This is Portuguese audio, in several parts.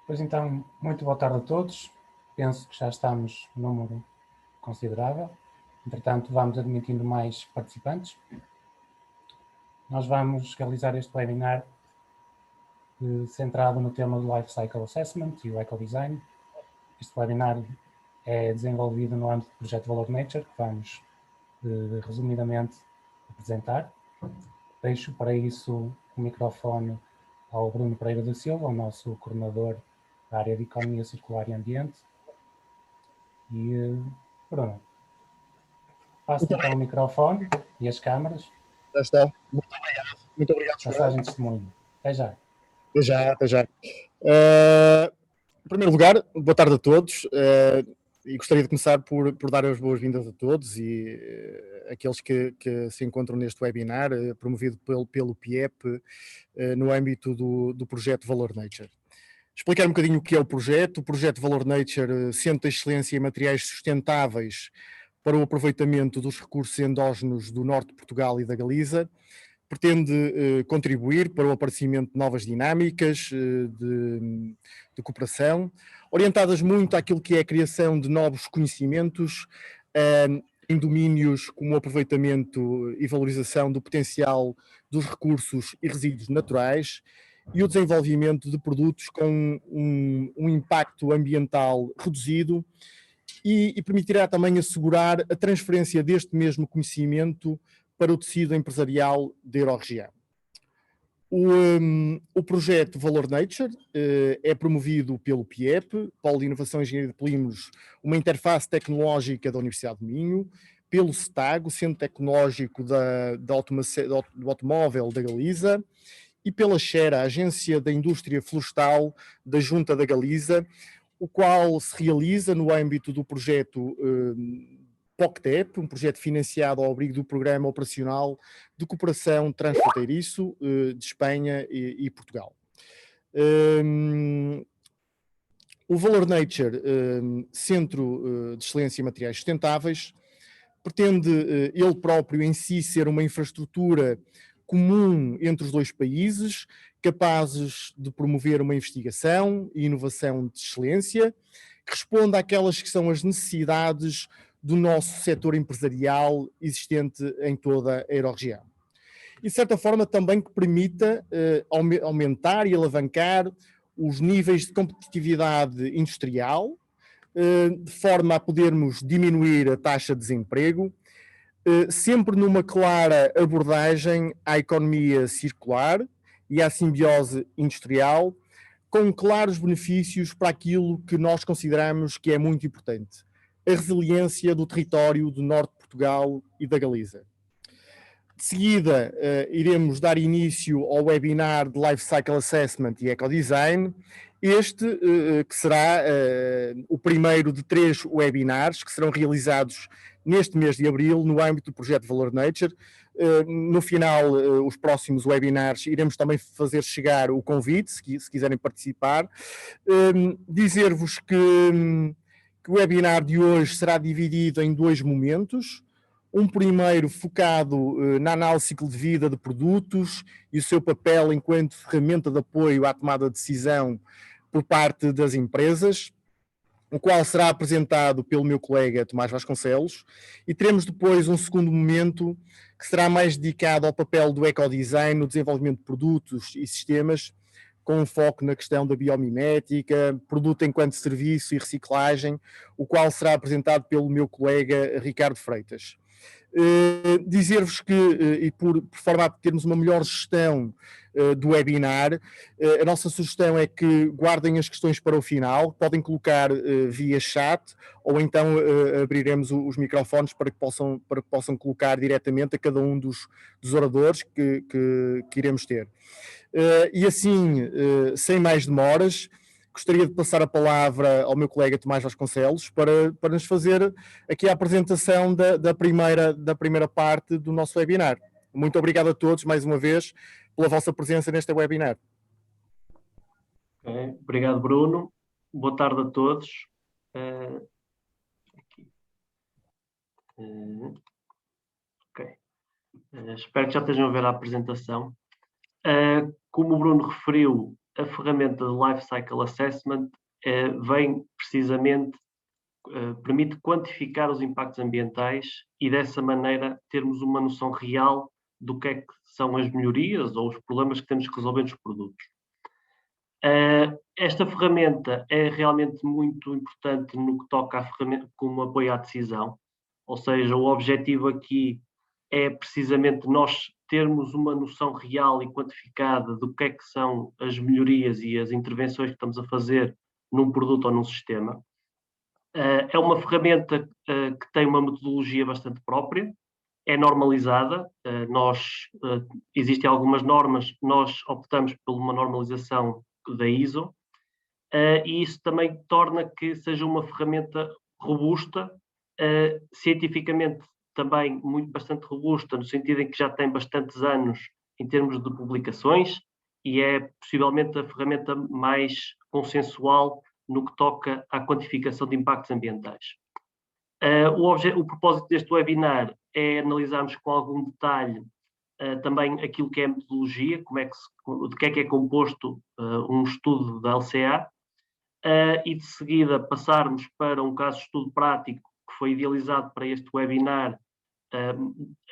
Pois então, muito boa tarde a todos. Penso que já estamos num número considerável. Entretanto, vamos admitindo mais participantes. Nós vamos realizar este webinar centrado no tema do Life Cycle Assessment e o Ecodesign. Este webinar é desenvolvido no âmbito do projeto Valor Nature, que vamos resumidamente apresentar. Deixo para isso o microfone ao Bruno Pereira da Silva, o nosso coordenador da área de Economia Circular e Ambiente. E, Bruno, passo-te então o microfone e as câmaras. Já está. Muito obrigado. Muito obrigado, Passagem de testemunho. Até já. Até já, até já. Em primeiro lugar, boa tarde a todos. E gostaria de começar por dar as boas-vindas a todos e aqueles que se encontram neste webinar, promovido pelo PIEP, no âmbito do projeto Valor Nature. Explicar um bocadinho o que é o projeto. O projeto Valor Nature, Centro de Excelência em Materiais Sustentáveis para o aproveitamento dos recursos endógenos do norte de Portugal e da Galiza, pretende contribuir para o aparecimento de novas dinâmicas de cooperação, orientadas muito àquilo que é a criação de novos conhecimentos em domínios como o aproveitamento e valorização do potencial dos recursos e resíduos naturais e o desenvolvimento de produtos com um impacto ambiental reduzido e permitirá também assegurar a transferência deste mesmo conhecimento para o tecido empresarial da Eurorregião. O projeto Valor Nature é promovido pelo PIEP, Polo de Inovação e Engenharia de Polímeros, uma interface tecnológica da Universidade do Minho, pelo CETAG, o Centro Tecnológico do Automóvel da Galiza, e pela Xera, a Agência da Indústria Florestal da Junta da Galiza, o qual se realiza no âmbito do projeto POCTEP, um projeto financiado ao abrigo do Programa Operacional de Cooperação Transfronteiriço de Espanha e Portugal. O Valor Nature, Centro de Excelência em Materiais Sustentáveis, pretende ele próprio em si ser uma infraestrutura comum entre os dois países, capazes de promover uma investigação e inovação de excelência, que responda àquelas que são as necessidades do nosso setor empresarial existente em toda a Eurorregião. E, de certa forma, também que permita aumentar e alavancar os níveis de competitividade industrial, de forma a podermos diminuir a taxa de desemprego, sempre numa clara abordagem à economia circular e à simbiose industrial, com claros benefícios para aquilo que nós consideramos que é muito importante, a resiliência do território do norte de Portugal e da Galiza. De seguida, iremos dar início ao webinar de Life Cycle Assessment e Ecodesign, este que será o primeiro de 3 webinars que serão realizados neste mês de abril no âmbito do projeto Valor Nature. No final, os próximos webinars, iremos também fazer chegar o convite, se quiserem participar. Dizer-vos que o webinar de hoje será dividido em 2 momentos. Um primeiro focado na análise de ciclo de vida de produtos e o seu papel enquanto ferramenta de apoio à tomada de decisão por parte das empresas, o qual será apresentado pelo meu colega Tomás Vasconcelos, e teremos depois um segundo momento que será mais dedicado ao papel do ecodesign no desenvolvimento de produtos e sistemas, com um foco na questão da biomimética, produto enquanto serviço e reciclagem, o qual será apresentado pelo meu colega Ricardo Freitas. Dizer-vos que, e por forma a termos uma melhor gestão do webinar, a nossa sugestão é que guardem as questões para o final, podem colocar via chat, ou então abriremos os microfones para que possam colocar diretamente a cada um dos oradores que iremos ter. E assim, sem mais demoras, gostaria de passar a palavra ao meu colega Tomás Vasconcelos para nos fazer aqui a apresentação da primeira parte do nosso webinar. Muito obrigado a todos, mais uma vez, pela vossa presença neste webinar. Obrigado, Bruno. Boa tarde a todos. Espero que já estejam a ver a apresentação. Como o Bruno referiu, a ferramenta de Life Cycle Assessment vem precisamente, permite quantificar os impactos ambientais e dessa maneira termos uma noção real do que é que são as melhorias ou os problemas que temos que resolver nos produtos. Esta ferramenta é realmente muito importante no que toca à ferramenta como apoio à decisão, ou seja, o objetivo aqui é precisamente nós termos uma noção real e quantificada do que é que são as melhorias e as intervenções que estamos a fazer num produto ou num sistema. É uma ferramenta que tem uma metodologia bastante própria, é normalizada, existem algumas normas, nós optamos por uma normalização da ISO, e isso também torna que seja uma ferramenta robusta, cientificamente também bastante robusta, no sentido em que já tem bastantes anos em termos de publicações e é possivelmente a ferramenta mais consensual no que toca à quantificação de impactos ambientais. O propósito deste webinar é analisarmos com algum detalhe também aquilo que é a metodologia, de que é composto um estudo da LCA, e de seguida passarmos para um caso de estudo prático que foi idealizado para este webinar,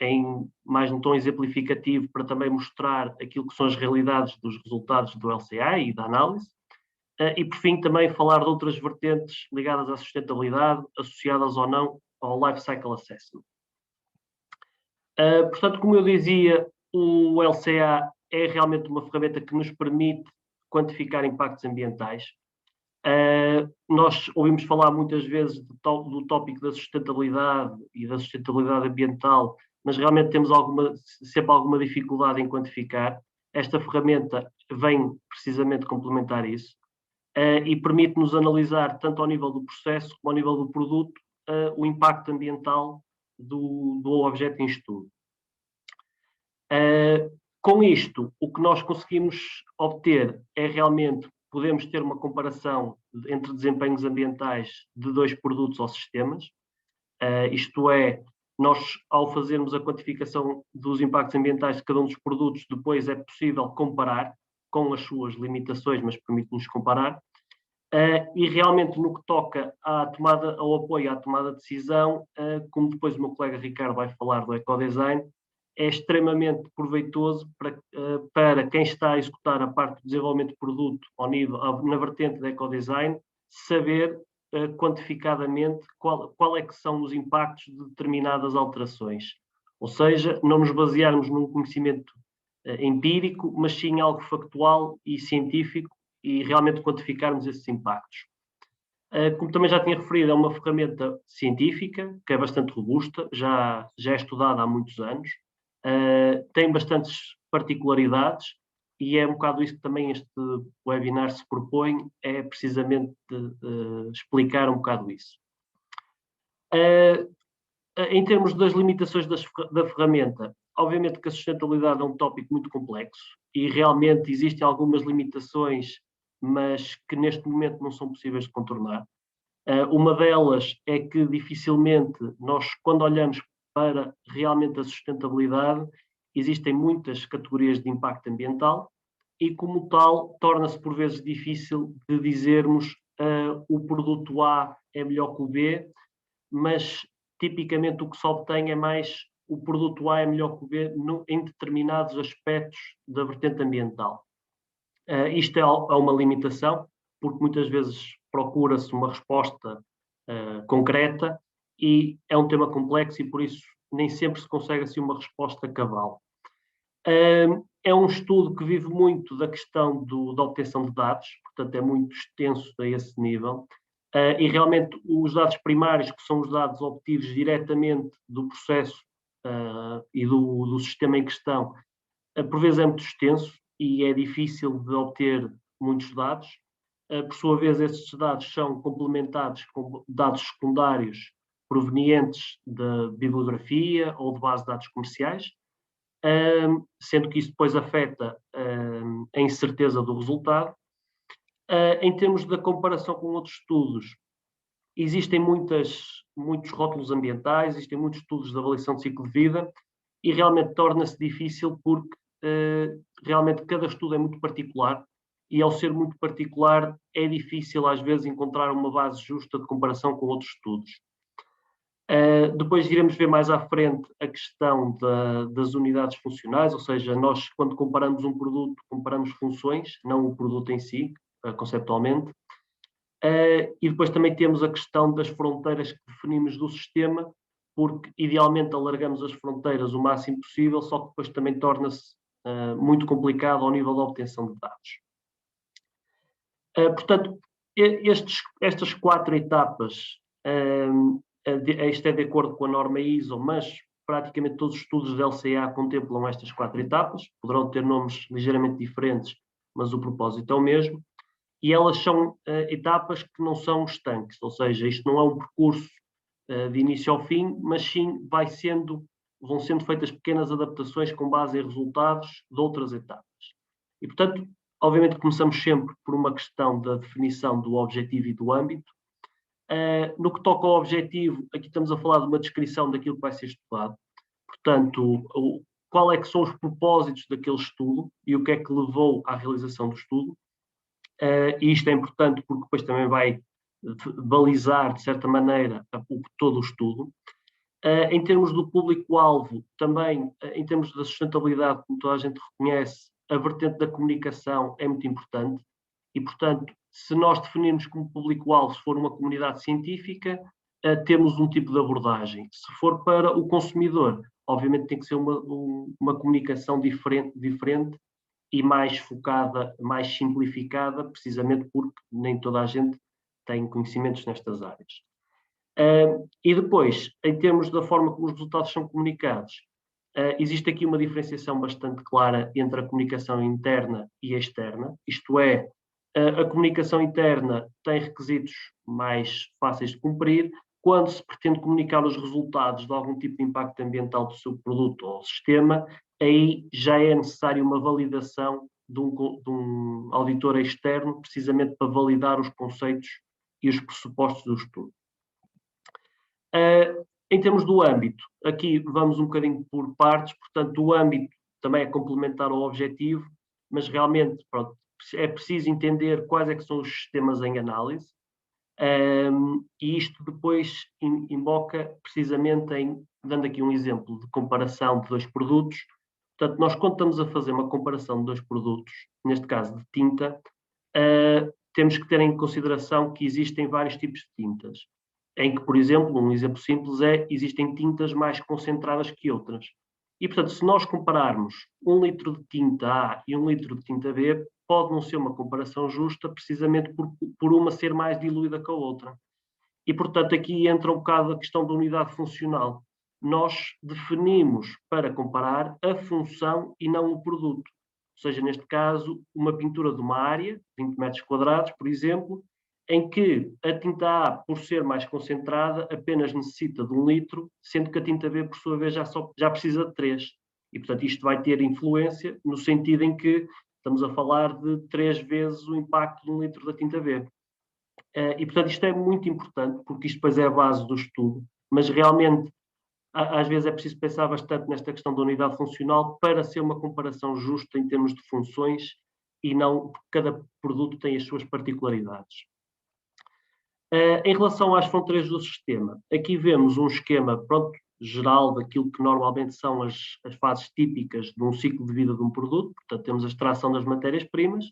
em mais um tom exemplificativo, para também mostrar aquilo que são as realidades dos resultados do LCA e da análise. E, por fim, também falar de outras vertentes ligadas à sustentabilidade, associadas ou não ao Life Cycle Assessment. Portanto, como eu dizia, o LCA é realmente uma ferramenta que nos permite quantificar impactos ambientais. Nós ouvimos falar muitas vezes do tópico da sustentabilidade e da sustentabilidade ambiental, mas realmente temos sempre alguma dificuldade em quantificar. Esta ferramenta vem precisamente complementar isso. E permite-nos analisar, tanto ao nível do processo como ao nível do produto, o impacto ambiental do objeto em estudo. Com isto, o que nós conseguimos obter é realmente, podemos ter uma comparação entre desempenhos ambientais de dois produtos ou sistemas, isto é, nós, ao fazermos a quantificação dos impactos ambientais de cada um dos produtos, depois é possível comparar com as suas limitações, mas permite-nos comparar. E realmente no que toca ao apoio à tomada de decisão, como depois o meu colega Ricardo vai falar do ecodesign, é extremamente proveitoso para quem está a executar a parte do desenvolvimento de produto na vertente do ecodesign, saber quantificadamente qual é que são os impactos de determinadas alterações. Ou seja, não nos basearmos num conhecimento empírico, mas sim algo factual e científico, e realmente quantificarmos esses impactos. Como também já tinha referido, é uma ferramenta científica, que é bastante robusta, já é estudada há muitos anos, tem bastantes particularidades, e é um bocado isso que também este webinar se propõe, é precisamente explicar um bocado isso. Em termos das limitações da ferramenta, obviamente que a sustentabilidade é um tópico muito complexo, e realmente existem algumas limitações, mas que neste momento não são possíveis de contornar. Uma delas é que dificilmente nós, quando olhamos para realmente a sustentabilidade, existem muitas categorias de impacto ambiental e, como tal, torna-se por vezes difícil de dizermos o produto A é melhor que o B, mas tipicamente o que se obtém é mais o produto A é melhor que o B em determinados aspectos da vertente ambiental. Isto é uma limitação, porque muitas vezes procura-se uma resposta concreta e é um tema complexo e por isso nem sempre se consegue assim uma resposta cabal. É um estudo que vive muito da questão da obtenção de dados, portanto é muito extenso a esse nível, e realmente os dados primários, que são os dados obtidos diretamente do processo e do sistema em questão, por vezes é muito extenso e é difícil de obter muitos dados. Por sua vez, esses dados são complementados com dados secundários provenientes da bibliografia ou de base de dados comerciais, sendo que isso depois afeta a incerteza do resultado. Em termos da comparação com outros estudos, existem muitos rótulos ambientais, existem muitos estudos de avaliação de ciclo de vida e realmente torna-se difícil porque realmente cada estudo é muito particular e ao ser muito particular é difícil às vezes encontrar uma base justa de comparação com outros estudos. Depois iremos ver mais à frente a questão das unidades funcionais, ou seja, nós quando comparamos um produto, comparamos funções, não o produto em si, conceptualmente. E depois também temos a questão das fronteiras que definimos do sistema, porque idealmente alargamos as fronteiras o máximo possível, só que depois também torna-se muito complicado ao nível da obtenção de dados. Portanto, estas 4 etapas, isto é de acordo com a norma ISO, mas praticamente todos os estudos de LCA contemplam estas 4 etapas, poderão ter nomes ligeiramente diferentes, mas o propósito é o mesmo, e elas são etapas que não são estanques, ou seja, isto não é um percurso de início ao fim, mas sim vão sendo feitas pequenas adaptações com base em resultados de outras etapas. E, portanto, obviamente começamos sempre por uma questão da definição do objetivo e do âmbito. No que toca ao objetivo, aqui estamos a falar de uma descrição daquilo que vai ser estudado. Portanto, qual é que são os propósitos daquele estudo e o que é que levou à realização do estudo. E isto é importante porque depois também vai balizar, de certa maneira, todo o estudo. Em termos do público-alvo, também, em termos da sustentabilidade, como toda a gente reconhece, a vertente da comunicação é muito importante e, portanto, se nós definirmos como público-alvo, se for uma comunidade científica, temos um tipo de abordagem. Se for para o consumidor, obviamente tem que ser uma comunicação diferente e mais focada, mais simplificada, precisamente porque nem toda a gente tem conhecimentos nestas áreas. E depois, em termos da forma como os resultados são comunicados, existe aqui uma diferenciação bastante clara entre a comunicação interna e a externa, isto é, a comunicação interna tem requisitos mais fáceis de cumprir. Quando se pretende comunicar os resultados de algum tipo de impacto ambiental do seu produto ou sistema, aí já é necessário uma validação de um auditor externo, precisamente para validar os conceitos e os pressupostos do estudo. Em termos do âmbito, aqui vamos um bocadinho por partes, portanto, o âmbito também é complementar ao objetivo, mas realmente, pronto, é preciso entender quais é que são os sistemas em análise, e isto depois emboca precisamente dando aqui um exemplo de comparação de 2 produtos. Portanto, nós quando estamos a fazer uma comparação de 2 produtos, neste caso de tinta, temos que ter em consideração que existem vários tipos de tintas, em que, por exemplo, um exemplo simples existem tintas mais concentradas que outras. E, portanto, se nós compararmos 1 litro de tinta A e 1 litro de tinta B, pode não ser uma comparação justa, precisamente por uma ser mais diluída que a outra. E, portanto, aqui entra um bocado a questão da unidade funcional. Nós definimos para comparar a função e não o produto. Ou seja, neste caso, uma pintura de uma área, 20 metros quadrados, por exemplo, em que a tinta A, por ser mais concentrada, apenas necessita de 1 litro, sendo que a tinta B, por sua vez, já precisa de 3. E, portanto, isto vai ter influência no sentido em que estamos a falar de 3 vezes o impacto de 1 litro da tinta B. E, portanto, isto é muito importante, porque isto depois é a base do estudo, mas realmente, às vezes é preciso pensar bastante nesta questão da unidade funcional para ser uma comparação justa em termos de funções e não porque cada produto tem as suas particularidades. Em relação às fronteiras do sistema, aqui vemos um esquema geral daquilo que normalmente são as fases típicas de um ciclo de vida de um produto. Portanto, temos a extração das matérias-primas,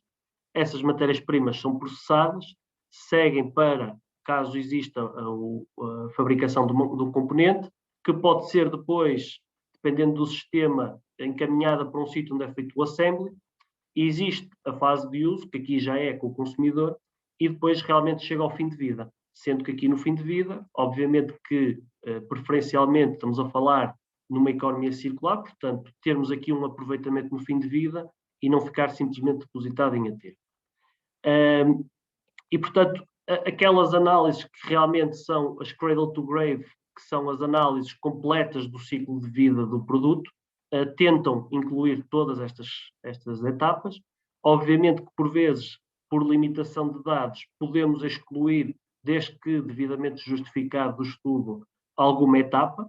essas matérias-primas são processadas, seguem para, caso exista a fabricação de um componente, que pode ser depois, dependendo do sistema, encaminhada para um sítio onde é feito o assembly, e existe a fase de uso, que aqui já é com o consumidor, e depois realmente chega ao fim de vida. Sendo que aqui no fim de vida, obviamente que preferencialmente estamos a falar numa economia circular, portanto, termos aqui um aproveitamento no fim de vida e não ficar simplesmente depositado em aterro. E, portanto, aquelas análises que realmente são as cradle to grave, que são as análises completas do ciclo de vida do produto, tentam incluir todas estas etapas. Obviamente que, por vezes, por limitação de dados, podemos excluir, desde que devidamente justificado do estudo, alguma etapa.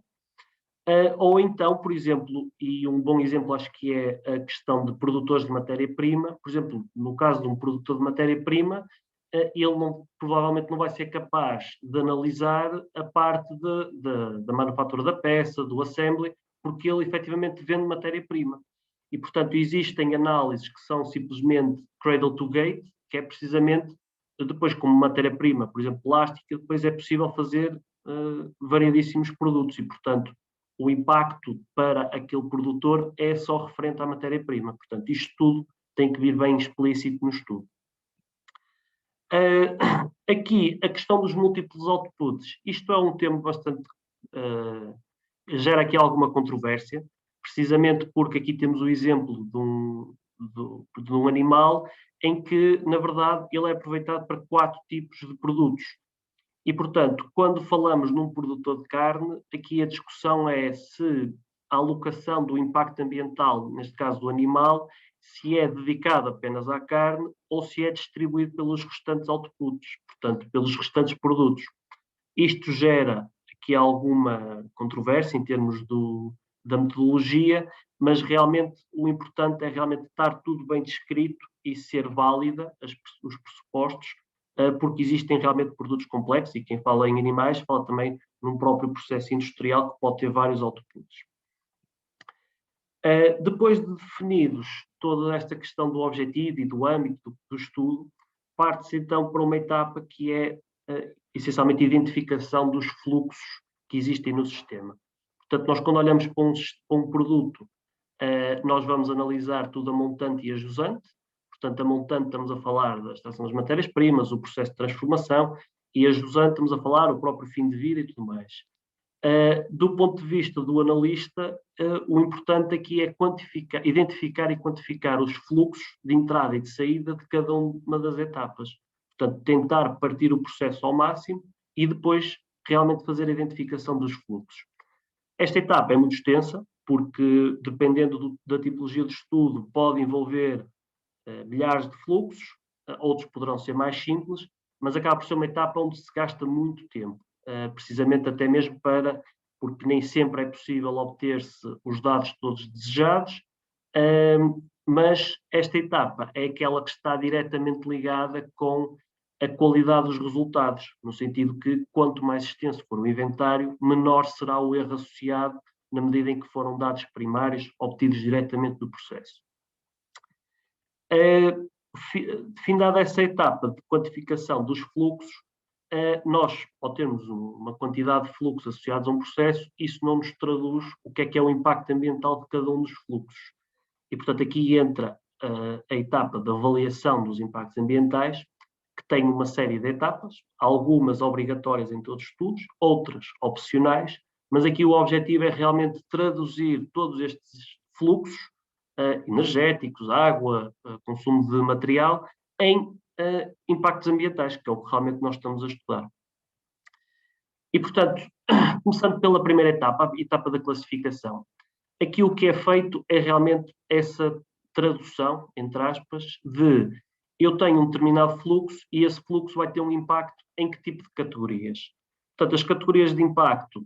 Ou então, por exemplo, e um bom exemplo acho que é a questão de produtores de matéria-prima, por exemplo, no caso de um produtor de matéria-prima, ele provavelmente não vai ser capaz de analisar a parte da manufatura da peça, do assembly, porque ele efetivamente vende matéria-prima. E, portanto, existem análises que são simplesmente cradle to gate, que é precisamente depois como matéria-prima, por exemplo, plástica, depois é possível fazer variedíssimos produtos e, portanto, o impacto para aquele produtor é só referente à matéria-prima. Portanto, isto tudo tem que vir bem explícito no estudo. Aqui, a questão dos múltiplos outputs. Isto é um tema bastante... gera aqui alguma controvérsia, precisamente porque aqui temos o exemplo de um animal em que, na verdade, ele é aproveitado para 4 tipos de produtos. E, portanto, quando falamos num produtor de carne, aqui a discussão é se a alocação do impacto ambiental, neste caso do animal, se é dedicado apenas à carne ou se é distribuído pelos restantes outputs, portanto, pelos restantes produtos. Isto gera aqui alguma controvérsia em termos da metodologia, mas realmente o importante é realmente estar tudo bem descrito e ser válida os pressupostos, porque existem realmente produtos complexos, e quem fala em animais fala também num próprio processo industrial que pode ter vários outputs. Depois de definidos toda esta questão do objetivo e do âmbito do estudo, parte-se então para uma etapa que é essencialmente a identificação dos fluxos que existem no sistema. Portanto, nós quando olhamos para um produto, nós vamos analisar tudo a montante e a jusante. Portanto, a montante estamos a falar da extração das matérias-primas, o processo de transformação, e a jusante estamos a falar o próprio fim de vida e tudo mais. Do ponto de vista do analista, o importante aqui é identificar e quantificar os fluxos de entrada e de saída de cada uma das etapas. Portanto, tentar partir o processo ao máximo e depois realmente fazer a identificação dos fluxos. Esta etapa é muito extensa, porque dependendo da tipologia de estudo, pode envolver milhares de fluxos, outros poderão ser mais simples, mas acaba por ser uma etapa onde se gasta muito tempo. Precisamente até mesmo porque nem sempre é possível obter-se os dados todos desejados, mas esta etapa é aquela que está diretamente ligada com a qualidade dos resultados, no sentido que quanto mais extenso for o inventário, menor será o erro associado na medida em que foram dados primários obtidos diretamente do processo. Findada essa etapa de quantificação dos fluxos, nós, ao termos uma quantidade de fluxos associados a um processo, isso não nos traduz o que é o impacto ambiental de cada um dos fluxos. E, portanto, aqui entra a etapa da avaliação dos impactos ambientais, que tem uma série de etapas, algumas obrigatórias em todos os estudos, outras opcionais, mas aqui o objetivo é realmente traduzir todos estes fluxos energéticos, água, consumo de material, em impactos ambientais, que é o que realmente nós estamos a estudar. E, portanto, começando pela primeira etapa, a etapa da classificação, aqui o que é feito é realmente essa tradução, entre aspas, de eu tenho um determinado fluxo e esse fluxo vai ter um impacto em que tipo de categorias. Portanto, as categorias de impacto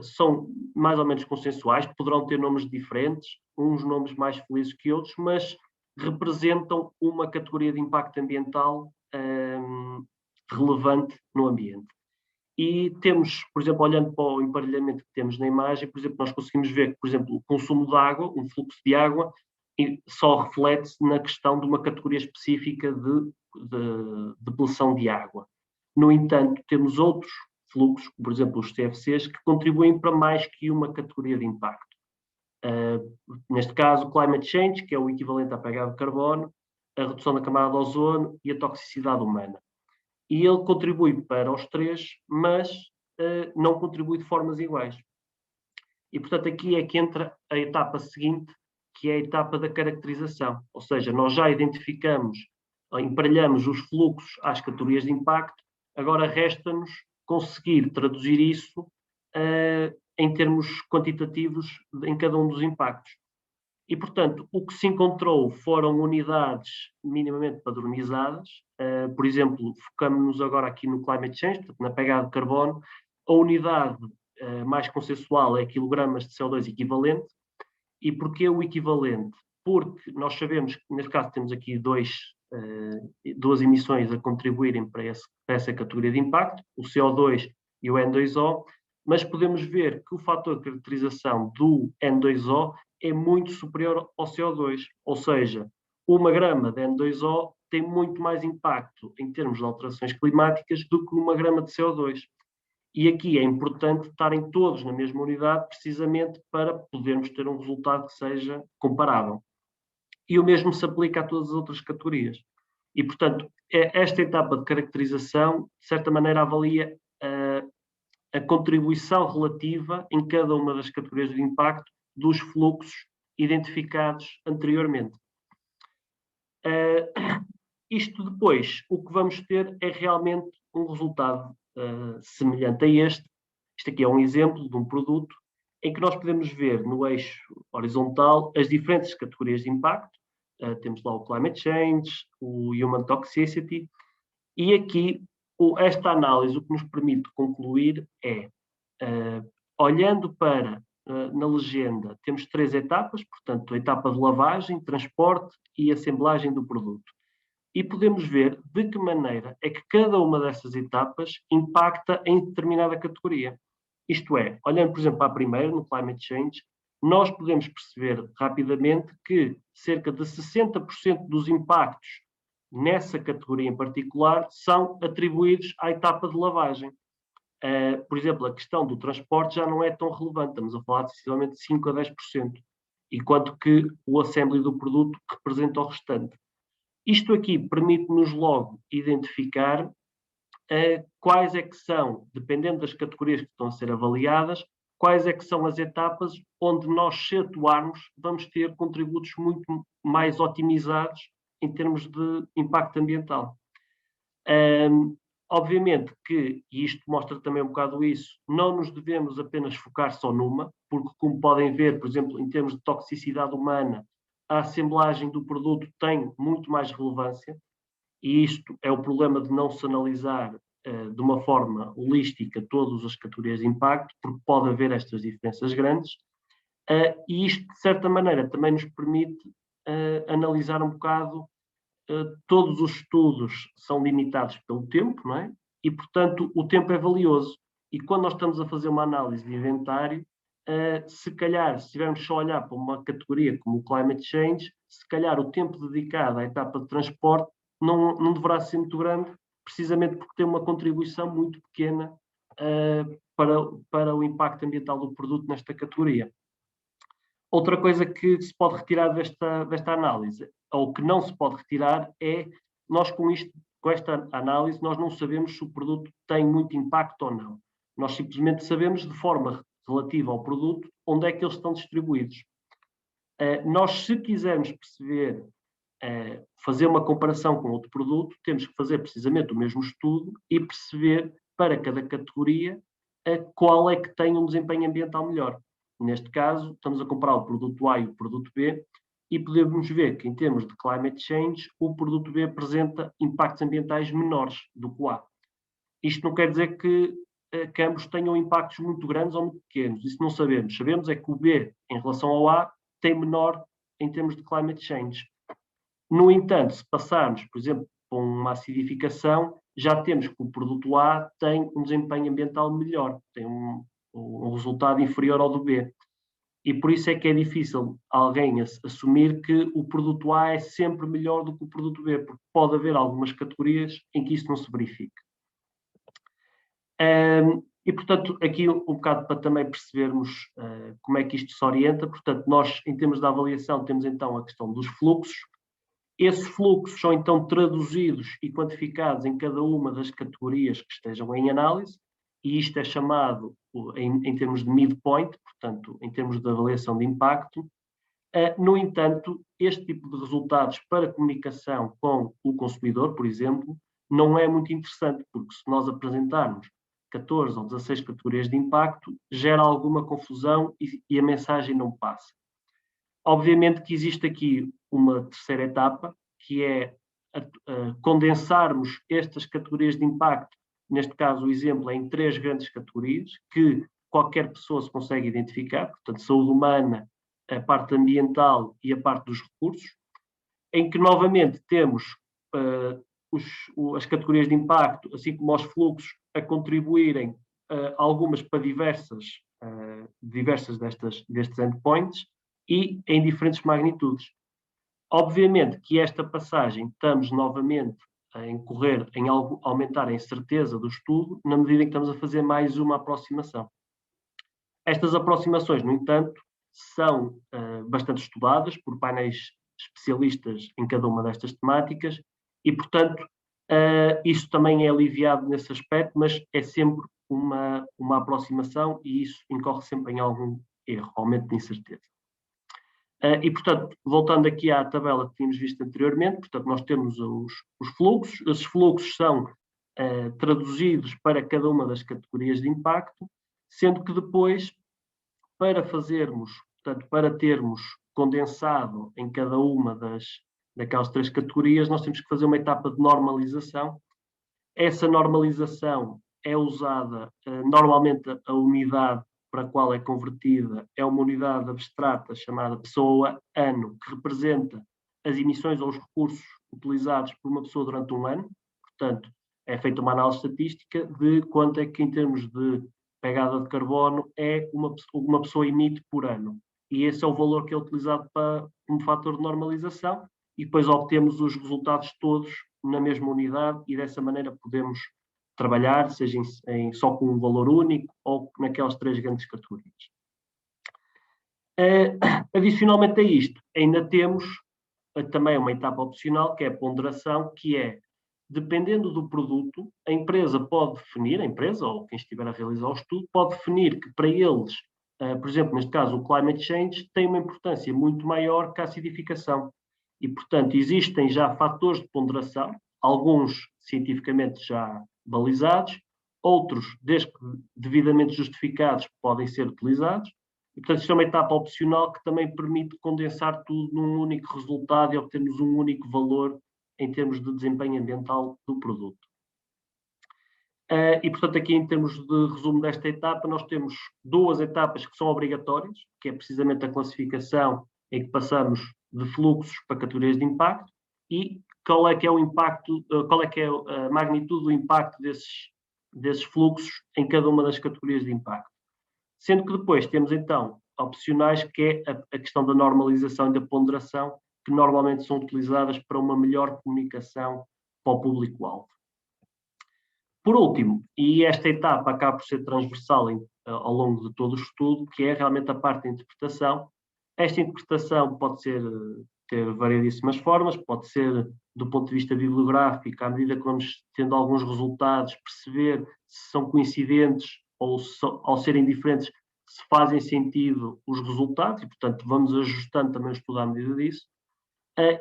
são mais ou menos consensuais, poderão ter nomes diferentes, uns nomes mais felizes que outros, mas representam uma categoria de impacto ambiental relevante no ambiente. E temos, por exemplo, olhando para o emparelhamento que temos na imagem, por exemplo, nós conseguimos ver que, por exemplo, o consumo de água, um fluxo de água, só reflete-se na questão de uma categoria específica de depleção de água. No entanto, temos outros fluxos, por exemplo, os CFCs, que contribuem para mais que uma categoria de impacto. Neste caso, o climate change, que é o equivalente à pegada de carbono, a redução da camada de ozono e a toxicidade humana. E ele contribui para os três, mas não contribui de formas iguais. E, portanto, aqui é que entra a etapa seguinte, que é a etapa da caracterização. Ou seja, nós já identificamos, emparelhamos os fluxos às categorias de impacto, agora resta-nos conseguir traduzir isso em termos quantitativos em cada um dos impactos. E, portanto, o que se encontrou foram unidades minimamente padronizadas. Por exemplo, focamos-nos agora aqui no climate change, portanto, na pegada de carbono. A unidade mais consensual é quilogramas de CO2 equivalente. E porquê o equivalente? Porque nós sabemos que, neste caso, temos aqui duas emissões a contribuírem para essa categoria de impacto, o CO2 e o N2O, mas podemos ver que o fator de caracterização do N2O é muito superior ao CO2, ou seja, 1 grama de N2O tem muito mais impacto em termos de alterações climáticas do que 1 grama de CO2. E aqui é importante estarem todos na mesma unidade, precisamente para podermos ter um resultado que seja comparável. E o mesmo se aplica a todas as outras categorias. E, portanto, esta etapa de caracterização, de certa maneira, avalia a contribuição relativa em cada uma das categorias de impacto dos fluxos identificados anteriormente. Isto depois, o que vamos ter é realmente um resultado semelhante a este. Isto aqui é um exemplo de um produto em que nós podemos ver no eixo horizontal as diferentes categorias de impacto. Temos lá o Climate Change, o Human Toxicity, e aqui esta análise o que nos permite concluir é, olhando para, na legenda, temos 3 etapas, portanto, a etapa de lavagem, transporte e assemblagem do produto. E podemos ver de que maneira é que cada uma dessas etapas impacta em determinada categoria. Isto é, olhando, por exemplo, para a primeira, no Climate Change, nós podemos perceber rapidamente que cerca de 60% dos impactos nessa categoria em particular são atribuídos à etapa de lavagem. Por exemplo, a questão do transporte já não é tão relevante, estamos a falar de sensivelmente 5 a 10%, enquanto que o assembly do produto representa o restante. Isto aqui permite-nos logo identificar quais é que são, dependendo das categorias que estão a ser avaliadas, quais é que são as etapas onde nós, se atuarmos, vamos ter contributos muito mais otimizados em termos de impacto ambiental. Obviamente que, e isto mostra também um bocado isso, não nos devemos apenas focar só numa, porque como podem ver, por exemplo, em termos de toxicidade humana, a assemblagem do produto tem muito mais relevância, e isto é o problema de não se analisar de uma forma holística todas as categorias de impacto, porque pode haver estas diferenças grandes, e isto, de certa maneira, também nos permite analisar um bocado. Todos os estudos são limitados pelo tempo, não é? E, portanto, o tempo é valioso. E quando nós estamos a fazer uma análise de inventário, se calhar, se estivermos só a olhar para uma categoria como o Climate Change, se calhar o tempo dedicado à etapa de transporte não deverá ser muito grande, precisamente porque tem uma contribuição muito pequena para o impacto ambiental do produto nesta categoria. Outra coisa que se pode retirar desta análise, ou que não se pode retirar, é nós com esta análise nós não sabemos se o produto tem muito impacto ou não. Nós simplesmente sabemos de forma relativa ao produto onde é que eles estão distribuídos. Nós, se quisermos perceber, fazer uma comparação com outro produto, temos que fazer precisamente o mesmo estudo e perceber para cada categoria qual é que tem um desempenho ambiental melhor. Neste caso, estamos a comparar o produto A e o produto B e podemos ver que, em termos de climate change, o produto B apresenta impactos ambientais menores do que o A. Isto não quer dizer que ambos tenham impactos muito grandes ou muito pequenos. Isso não sabemos. Sabemos é que o B, em relação ao A, tem menor em termos de climate change. No entanto, se passarmos, por exemplo, para uma acidificação, já temos que o produto A tem um desempenho ambiental melhor, tem um resultado inferior ao do B. E por isso é que é difícil alguém assumir que o produto A é sempre melhor do que o produto B, porque pode haver algumas categorias em que isso não se verifica. E, portanto, aqui um bocado para também percebermos como é que isto se orienta. Portanto, nós, em termos de avaliação, temos então a questão dos fluxos. Esses fluxos são então traduzidos e quantificados em cada uma das categorias que estejam em análise, e isto é chamado, em termos de midpoint, portanto, em termos de avaliação de impacto. No entanto, este tipo de resultados para comunicação com o consumidor, por exemplo, não é muito interessante, porque se nós apresentarmos 14 ou 16 categorias de impacto, gera alguma confusão e a mensagem não passa. Obviamente que existe aqui uma terceira etapa, que é condensarmos estas categorias de impacto, neste caso o exemplo é em 3 grandes categorias, que qualquer pessoa se consegue identificar, portanto, saúde humana, a parte ambiental e a parte dos recursos, em que novamente temos as categorias de impacto, assim como os fluxos, a contribuírem algumas para diversas destes endpoints e em diferentes magnitudes. Obviamente que esta passagem estamos novamente a incorrer em aumentar a incerteza do estudo, na medida em que estamos a fazer mais uma aproximação. Estas aproximações, no entanto, são bastante estudadas por painéis especialistas em cada uma destas temáticas e, portanto, isso também é aliviado nesse aspecto, mas é sempre uma aproximação e isso incorre sempre em algum erro, aumento de incerteza. E, portanto, voltando aqui à tabela que tínhamos visto anteriormente, portanto, nós temos os fluxos. Esses fluxos são traduzidos para cada uma das categorias de impacto, sendo que depois, para termos condensado em cada uma daquelas 3 categorias, nós temos que fazer uma etapa de normalização. Essa normalização é usada, normalmente a unidade para a qual é convertida é uma unidade abstrata chamada pessoa-ano, que representa as emissões ou os recursos utilizados por uma pessoa durante um ano. Portanto, é feita uma análise estatística de quanto é que, em termos de pegada de carbono, uma pessoa emite por ano. E esse é o valor que é utilizado como fator de normalização, e depois obtemos os resultados todos na mesma unidade e dessa maneira podemos trabalhar, seja só com um valor único ou naquelas 3 grandes categorias. Adicionalmente a isto, ainda temos também uma etapa opcional, que é a ponderação, que é, dependendo do produto, a empresa ou quem estiver a realizar o estudo, pode definir que para eles, por exemplo, neste caso o climate change, tem uma importância muito maior que a acidificação. E, portanto, existem já fatores de ponderação, alguns cientificamente já balizados, outros, desde que devidamente justificados, podem ser utilizados. E, portanto, isto é uma etapa opcional que também permite condensar tudo num único resultado e obtermos um único valor em termos de desempenho ambiental do produto. E, portanto, aqui em termos de resumo desta etapa, nós temos 2 etapas que são obrigatórias, que é precisamente a classificação em que passamos de fluxos para categorias de impacto e qual é que é o impacto, qual é que é a magnitude do impacto desses fluxos em cada uma das categorias de impacto. Sendo que depois temos então opcionais, que é a questão da normalização e da ponderação, que normalmente são utilizadas para uma melhor comunicação para o público-alvo. Por último, e esta etapa acaba por ser transversal ao longo de todo o estudo, que é realmente a parte da interpretação. Esta interpretação pode ter variedíssimas formas, pode ser do ponto de vista bibliográfico, à medida que vamos tendo alguns resultados, perceber se são coincidentes ou ao serem diferentes, se fazem sentido os resultados, e portanto vamos ajustando também o estudo à medida disso,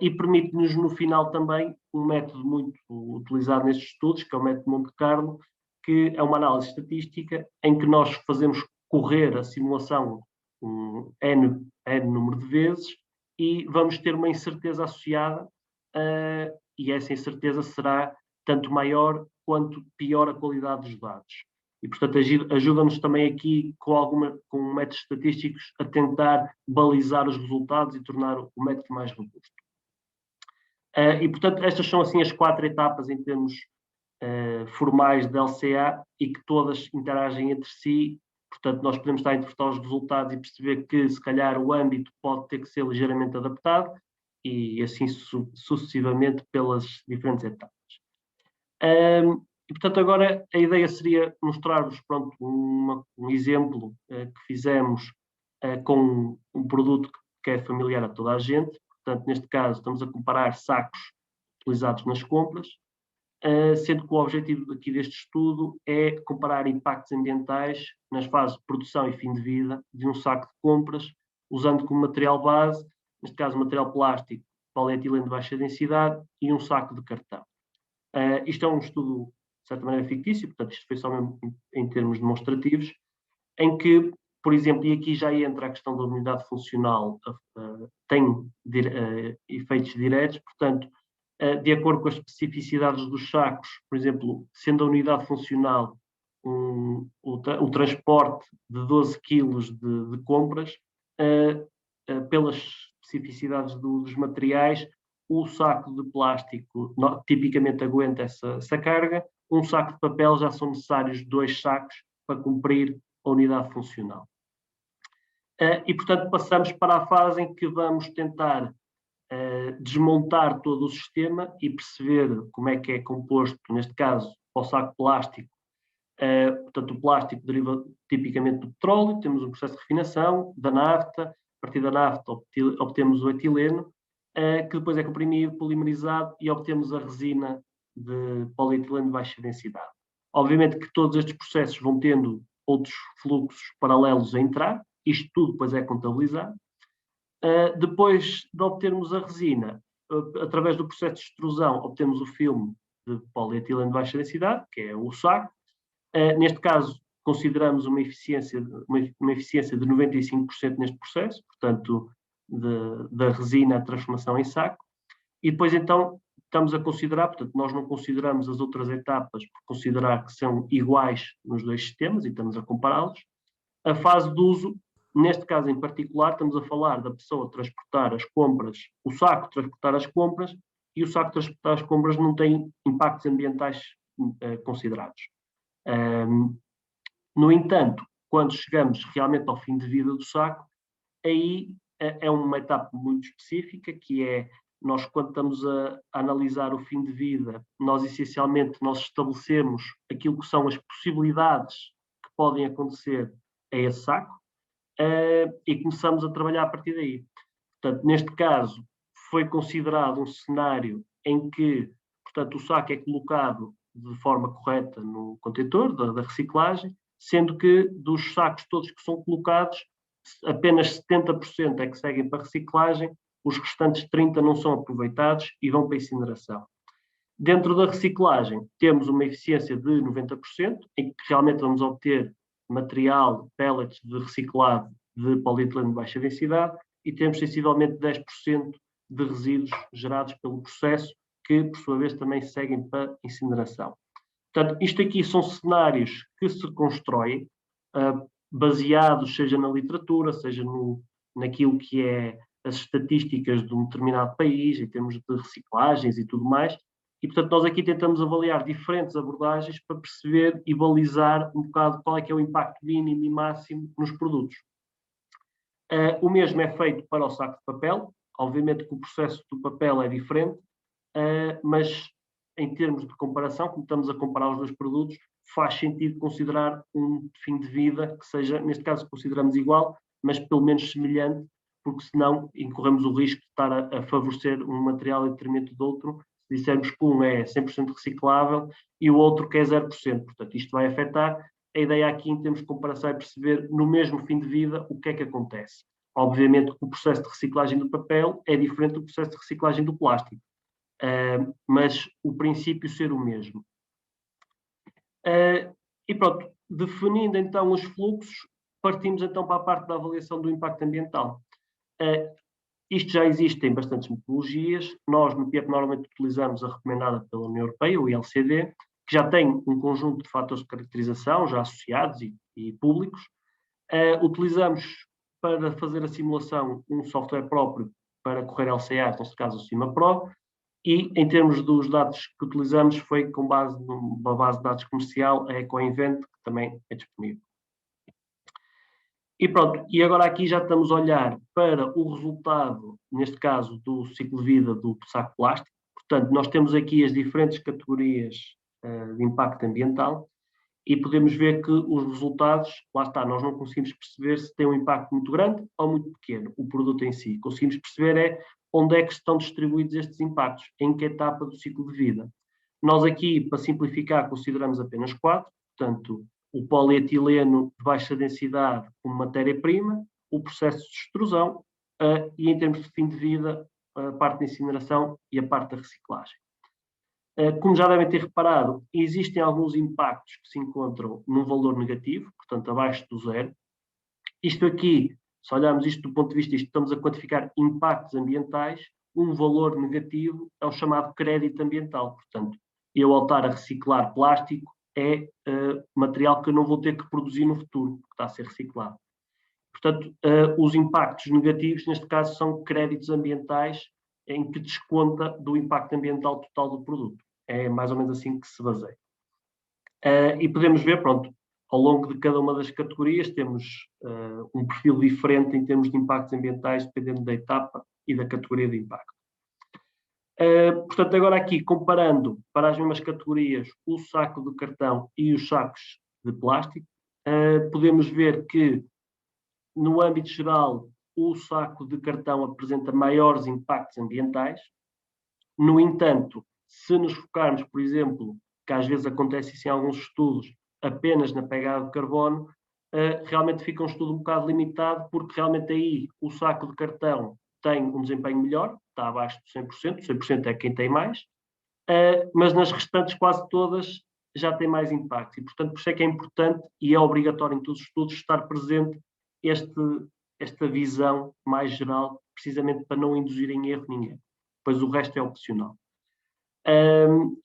e permite-nos no final também um método muito utilizado nestes estudos, que é o método Monte Carlo, que é uma análise estatística em que nós fazemos correr a simulação N número de vezes e vamos ter uma incerteza associada, e essa incerteza será tanto maior quanto pior a qualidade dos dados. E, portanto, ajuda-nos também aqui com métodos estatísticos a tentar balizar os resultados e tornar o método mais robusto. E, portanto, estas são assim as 4 etapas em termos formais da LCA e que todas interagem entre si. Portanto, nós podemos estar a interpretar os resultados e perceber que, se calhar, o âmbito pode ter que ser ligeiramente adaptado e assim sucessivamente pelas diferentes etapas. E, portanto, agora a ideia seria mostrar-vos um exemplo que fizemos com um produto que é familiar a toda a gente. Portanto, neste caso, estamos a comparar sacos utilizados nas compras, sendo que o objetivo aqui deste estudo é comparar impactos ambientais nas fases de produção e fim de vida de um saco de compras, usando como material base, neste caso, material plástico, polietileno de baixa densidade e um saco de cartão. Isto é um estudo, de certa maneira, fictício, portanto, isto foi só mesmo em termos demonstrativos, em que, por exemplo, e aqui já entra a questão da unidade funcional, tem efeitos diretos, portanto, de acordo com as especificidades dos sacos, por exemplo, sendo a unidade funcional o transporte de 12 quilos de compras, pelas especificidades dos materiais, o saco de plástico tipicamente aguenta essa carga, um saco de papel já são necessários 2 sacos para cumprir a unidade funcional. E, portanto, passamos para a fase em que vamos tentar desmontar todo o sistema e perceber como é que é composto, neste caso, o saco de plástico. Portanto, o plástico deriva tipicamente do petróleo, temos um processo de refinação, da nafta, a partir da nafta obtemos o etileno, que depois é comprimido, polimerizado e obtemos a resina de polietileno de baixa densidade. Obviamente que todos estes processos vão tendo outros fluxos paralelos a entrar, isto tudo depois é contabilizado. Depois de obtermos a resina, através do processo de extrusão, obtemos o filme de polietileno de baixa densidade, que é o saco. Neste caso, consideramos uma eficiência de 95% neste processo, portanto, da resina à transformação em saco. E depois, então, estamos a considerar, portanto, nós não consideramos as outras etapas por considerar que são iguais nos dois sistemas e estamos a compará-los. A fase de uso, neste caso em particular, estamos a falar da pessoa transportar as compras, o saco transportar as compras, e o saco transportar as compras não tem impactos ambientais considerados. No entanto, quando chegamos realmente ao fim de vida do saco, aí é uma etapa muito específica, que é, nós quando estamos a analisar o fim de vida, nós essencialmente estabelecemos aquilo que são as possibilidades que podem acontecer a esse saco, e começamos a trabalhar a partir daí. Portanto, neste caso, foi considerado um cenário em que, portanto, o saco é colocado de forma correta no contentor da reciclagem, sendo que dos sacos todos que são colocados, apenas 70% é que seguem para reciclagem, os restantes 30% não são aproveitados e vão para a incineração. Dentro da reciclagem, temos uma eficiência de 90%, em que realmente vamos obter material, pellets de reciclado de polietileno de baixa densidade, e temos sensivelmente 10% de resíduos gerados pelo processo, que, por sua vez, também seguem para incineração. Portanto, isto aqui são cenários que se constroem, baseados, seja na literatura, seja naquilo que é as estatísticas de um determinado país, em termos de reciclagens e tudo mais. E, portanto, nós aqui tentamos avaliar diferentes abordagens para perceber e balizar um bocado qual é que é o impacto mínimo e máximo nos produtos. O mesmo é feito para o saco de papel. Obviamente que o processo do papel é diferente, mas em termos de comparação, como estamos a comparar os dois produtos, faz sentido considerar um fim de vida que seja, neste caso consideramos igual, mas pelo menos semelhante, porque senão incorremos o risco de estar a favorecer um material em detrimento do outro, se dissermos que um é 100% reciclável e o outro que é 0%. Portanto, isto vai afetar. A ideia aqui, em termos de comparação, é perceber no mesmo fim de vida o que é que acontece. Obviamente que o processo de reciclagem do papel é diferente do processo de reciclagem do plástico, mas o princípio ser o mesmo. E pronto, definindo então os fluxos, partimos então para a parte da avaliação do impacto ambiental. Isto já existe em bastantes metodologias. Nós no PIEP normalmente utilizamos a recomendada pela União Europeia, o ILCD, que já tem um conjunto de fatores de caracterização já associados e públicos. Utilizamos para fazer a simulação um software próprio para correr LCAs, neste caso o CIMAPRO, e em termos dos dados que utilizamos foi com base numa base de dados comercial, a EcoInvent, que também é disponível. E pronto, e agora aqui já estamos a olhar para o resultado, neste caso, do ciclo de vida do saco plástico. Portanto, nós temos aqui as diferentes categorias de impacto ambiental e podemos ver que os resultados, lá está, nós não conseguimos perceber se tem um impacto muito grande ou muito pequeno, o produto em si. Conseguimos perceber onde é que estão distribuídos estes impactos, em que etapa do ciclo de vida. Nós aqui, para simplificar, consideramos apenas 4, portanto, o polietileno de baixa densidade como matéria-prima, o processo de extrusão e, em termos de fim de vida, a parte da incineração e a parte da reciclagem. Como já devem ter reparado, existem alguns impactos que se encontram num valor negativo, portanto, abaixo do zero. Isto aqui, se olharmos isto do ponto de vista, estamos a quantificar impactos ambientais, um valor negativo é o chamado crédito ambiental. Portanto, eu ao estar a reciclar plástico, é material que eu não vou ter que produzir no futuro, porque está a ser reciclado. Portanto, os impactos negativos, neste caso, são créditos ambientais em que desconta do impacto ambiental total do produto. É mais ou menos assim que se baseia. E podemos ver, pronto, ao longo de cada uma das categorias temos um perfil diferente em termos de impactos ambientais, dependendo da etapa e da categoria de impacto. Portanto, agora aqui, comparando para as mesmas categorias o saco de cartão e os sacos de plástico, podemos ver que, no âmbito geral, o saco de cartão apresenta maiores impactos ambientais. No entanto, se nos focarmos, por exemplo, que às vezes acontece isso em alguns estudos, apenas na pegada de carbono, realmente fica um estudo um bocado limitado, porque realmente aí o saco de cartão tem um desempenho melhor, está abaixo de 100%, 100% é quem tem mais, mas nas restantes quase todas já tem mais impacto. E, portanto, por isso é que é importante e é obrigatório em todos os estudos estar presente esta visão mais geral, precisamente para não induzir em erro ninguém. Pois o resto é opcional.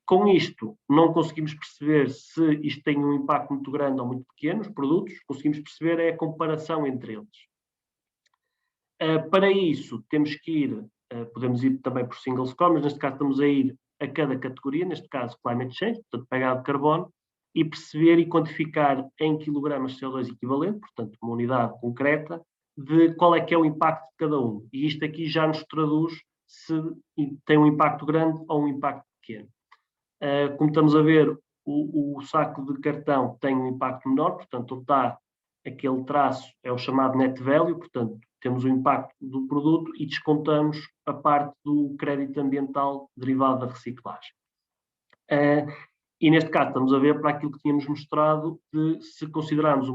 Com isto, não conseguimos perceber se isto tem um impacto muito grande ou muito pequeno, os produtos, conseguimos perceber a comparação entre eles. Para isso, temos que ir, podemos ir também por single score, mas neste caso estamos a ir a cada categoria, neste caso climate change, portanto pegada de carbono, e perceber e quantificar em quilogramas de CO2 equivalente, portanto uma unidade concreta, de qual é que é o impacto de cada um. E isto aqui já nos traduz se tem um impacto grande ou um impacto pequeno. Como estamos a ver, o saco de cartão tem um impacto menor, portanto, está aquele traço, é o chamado net value, portanto, temos o impacto do produto e descontamos a parte do crédito ambiental derivado da reciclagem. E neste caso estamos a ver para aquilo que tínhamos mostrado de se considerarmos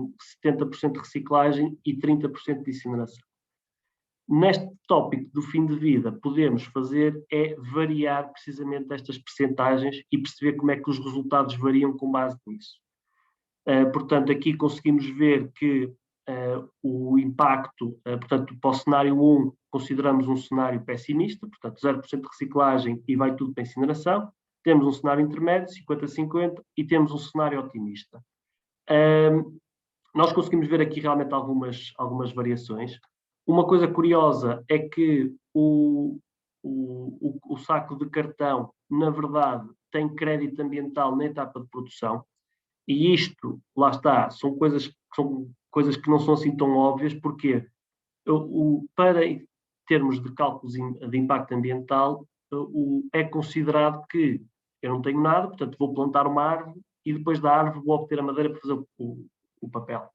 70% de reciclagem e 30% de incineração. Neste tópico do fim de vida, podemos fazer é variar precisamente estas percentagens e perceber como é que os resultados variam com base nisso. Portanto, aqui conseguimos ver que o impacto, portanto, para o cenário 1, consideramos um cenário pessimista, portanto, 0% de reciclagem e vai tudo para a incineração. Temos um cenário intermédio, 50-50, e temos um cenário otimista. Nós conseguimos ver aqui realmente algumas variações. Uma coisa curiosa é que o saco de cartão, na verdade, tem crédito ambiental na etapa de produção, e isto, lá está, são coisas que não são assim tão óbvias, porque para termos de cálculos de impacto ambiental, é considerado que eu não tenho nada, portanto vou plantar uma árvore e depois da árvore vou obter a madeira para fazer o papel.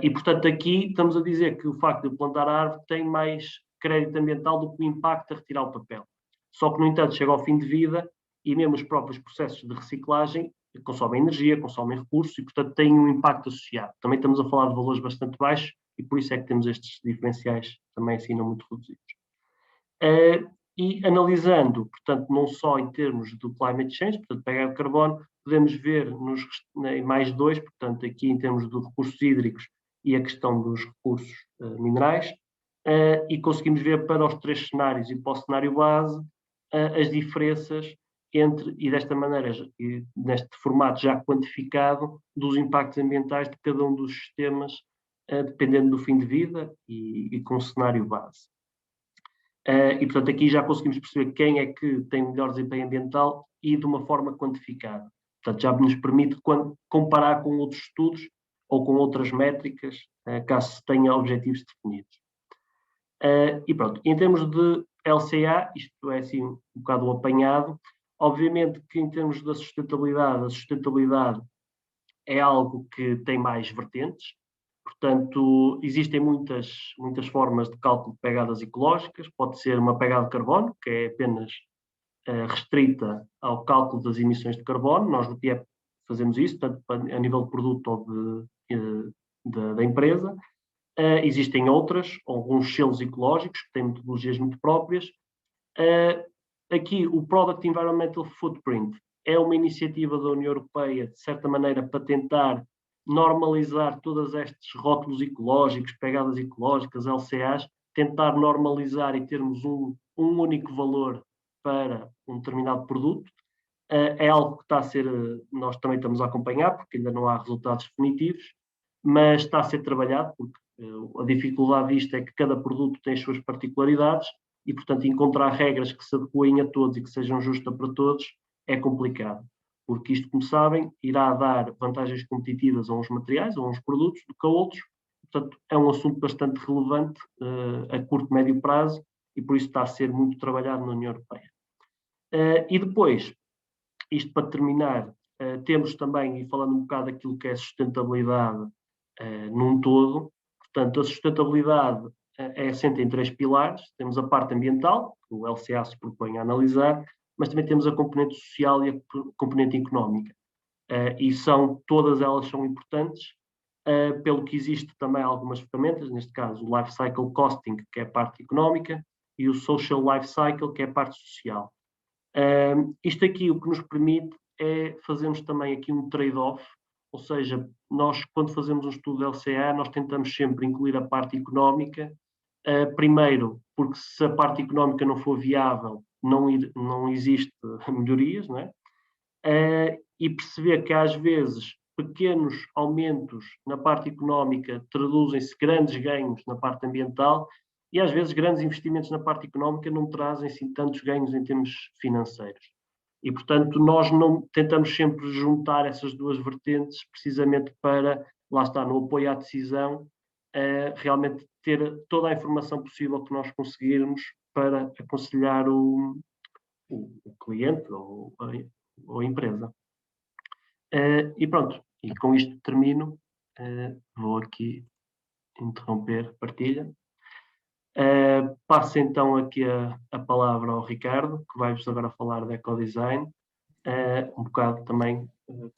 E, portanto, aqui estamos a dizer que o facto de eu plantar a árvore tem mais crédito ambiental do que o impacto a retirar o papel. Só que, no entanto, chega ao fim de vida e mesmo os próprios processos de reciclagem consomem energia, consomem recursos e, portanto, têm um impacto associado. Também estamos a falar de valores bastante baixos e por isso é que temos estes diferenciais também assim não muito reduzidos. E analisando, portanto, não só em termos do climate change, portanto, pegada de carbono, podemos ver em mais dois, portanto, aqui em termos de recursos hídricos e a questão dos recursos minerais, e conseguimos ver para os três cenários e para o cenário base as diferenças e desta maneira, neste formato já quantificado, dos impactos ambientais de cada um dos sistemas, dependendo do fim de vida e com o cenário base. E, portanto, aqui já conseguimos perceber quem é que tem melhor desempenho ambiental e de uma forma quantificada. Portanto, já nos permite comparar com outros estudos ou com outras métricas, caso se tenha objetivos definidos. E pronto, em termos de LCA, isto é assim um bocado um apanhado, obviamente que em termos da sustentabilidade, a sustentabilidade é algo que tem mais vertentes. Portanto, existem muitas formas de cálculo de pegadas ecológicas. Pode ser uma pegada de carbono, que é apenas restrita ao cálculo das emissões de carbono. Nós no PIEP fazemos isso, tanto a nível de produto ou da empresa. Existem outras, alguns selos ecológicos, que têm metodologias muito próprias. Aqui, o Product Environmental Footprint é uma iniciativa da União Europeia, de certa maneira, para tentar normalizar todos estes rótulos ecológicos, pegadas ecológicas, LCAs, tentar normalizar e termos um único valor para um determinado produto. é algo que está a ser, nós também estamos a acompanhar, porque ainda não há resultados definitivos, mas está a ser trabalhado, porque a dificuldade disto é que cada produto tem as suas particularidades e, portanto, encontrar regras que se adequem a todos e que sejam justas para todos é complicado, porque isto, como sabem, irá dar vantagens competitivas a uns materiais, a uns produtos, do que a outros. Portanto, é um assunto bastante relevante a curto e médio prazo e, por isso, está a ser muito trabalhado na União Europeia. E depois, isto para terminar, temos também, e falando um bocado daquilo que é sustentabilidade num todo, portanto, a sustentabilidade é assente em 3 pilares. Temos a parte ambiental, que o LCA se propõe a analisar, mas também temos a componente social e a componente económica. E todas elas são importantes, pelo que existe também algumas ferramentas, neste caso o Life Cycle Costing, que é a parte económica, e o Social Life Cycle, que é a parte social. Isto aqui o que nos permite é fazermos também aqui um trade-off, ou seja, nós quando fazemos um estudo de LCA, nós tentamos sempre incluir a parte económica, primeiro porque se a parte económica não for viável, não existe melhorias, não é? E perceber que às vezes pequenos aumentos na parte económica traduzem-se grandes ganhos na parte ambiental e às vezes grandes investimentos na parte económica não trazem assim tantos ganhos em termos financeiros. E, portanto, nós não tentamos sempre juntar essas duas vertentes precisamente para, lá está, no apoio à decisão, realmente ter toda a informação possível que nós conseguirmos para aconselhar o cliente ou a empresa. E pronto, e com isto termino. Vou aqui interromper a partilha. Passo então aqui a palavra ao Ricardo, que vai-vos agora falar de ecodesign, um bocado também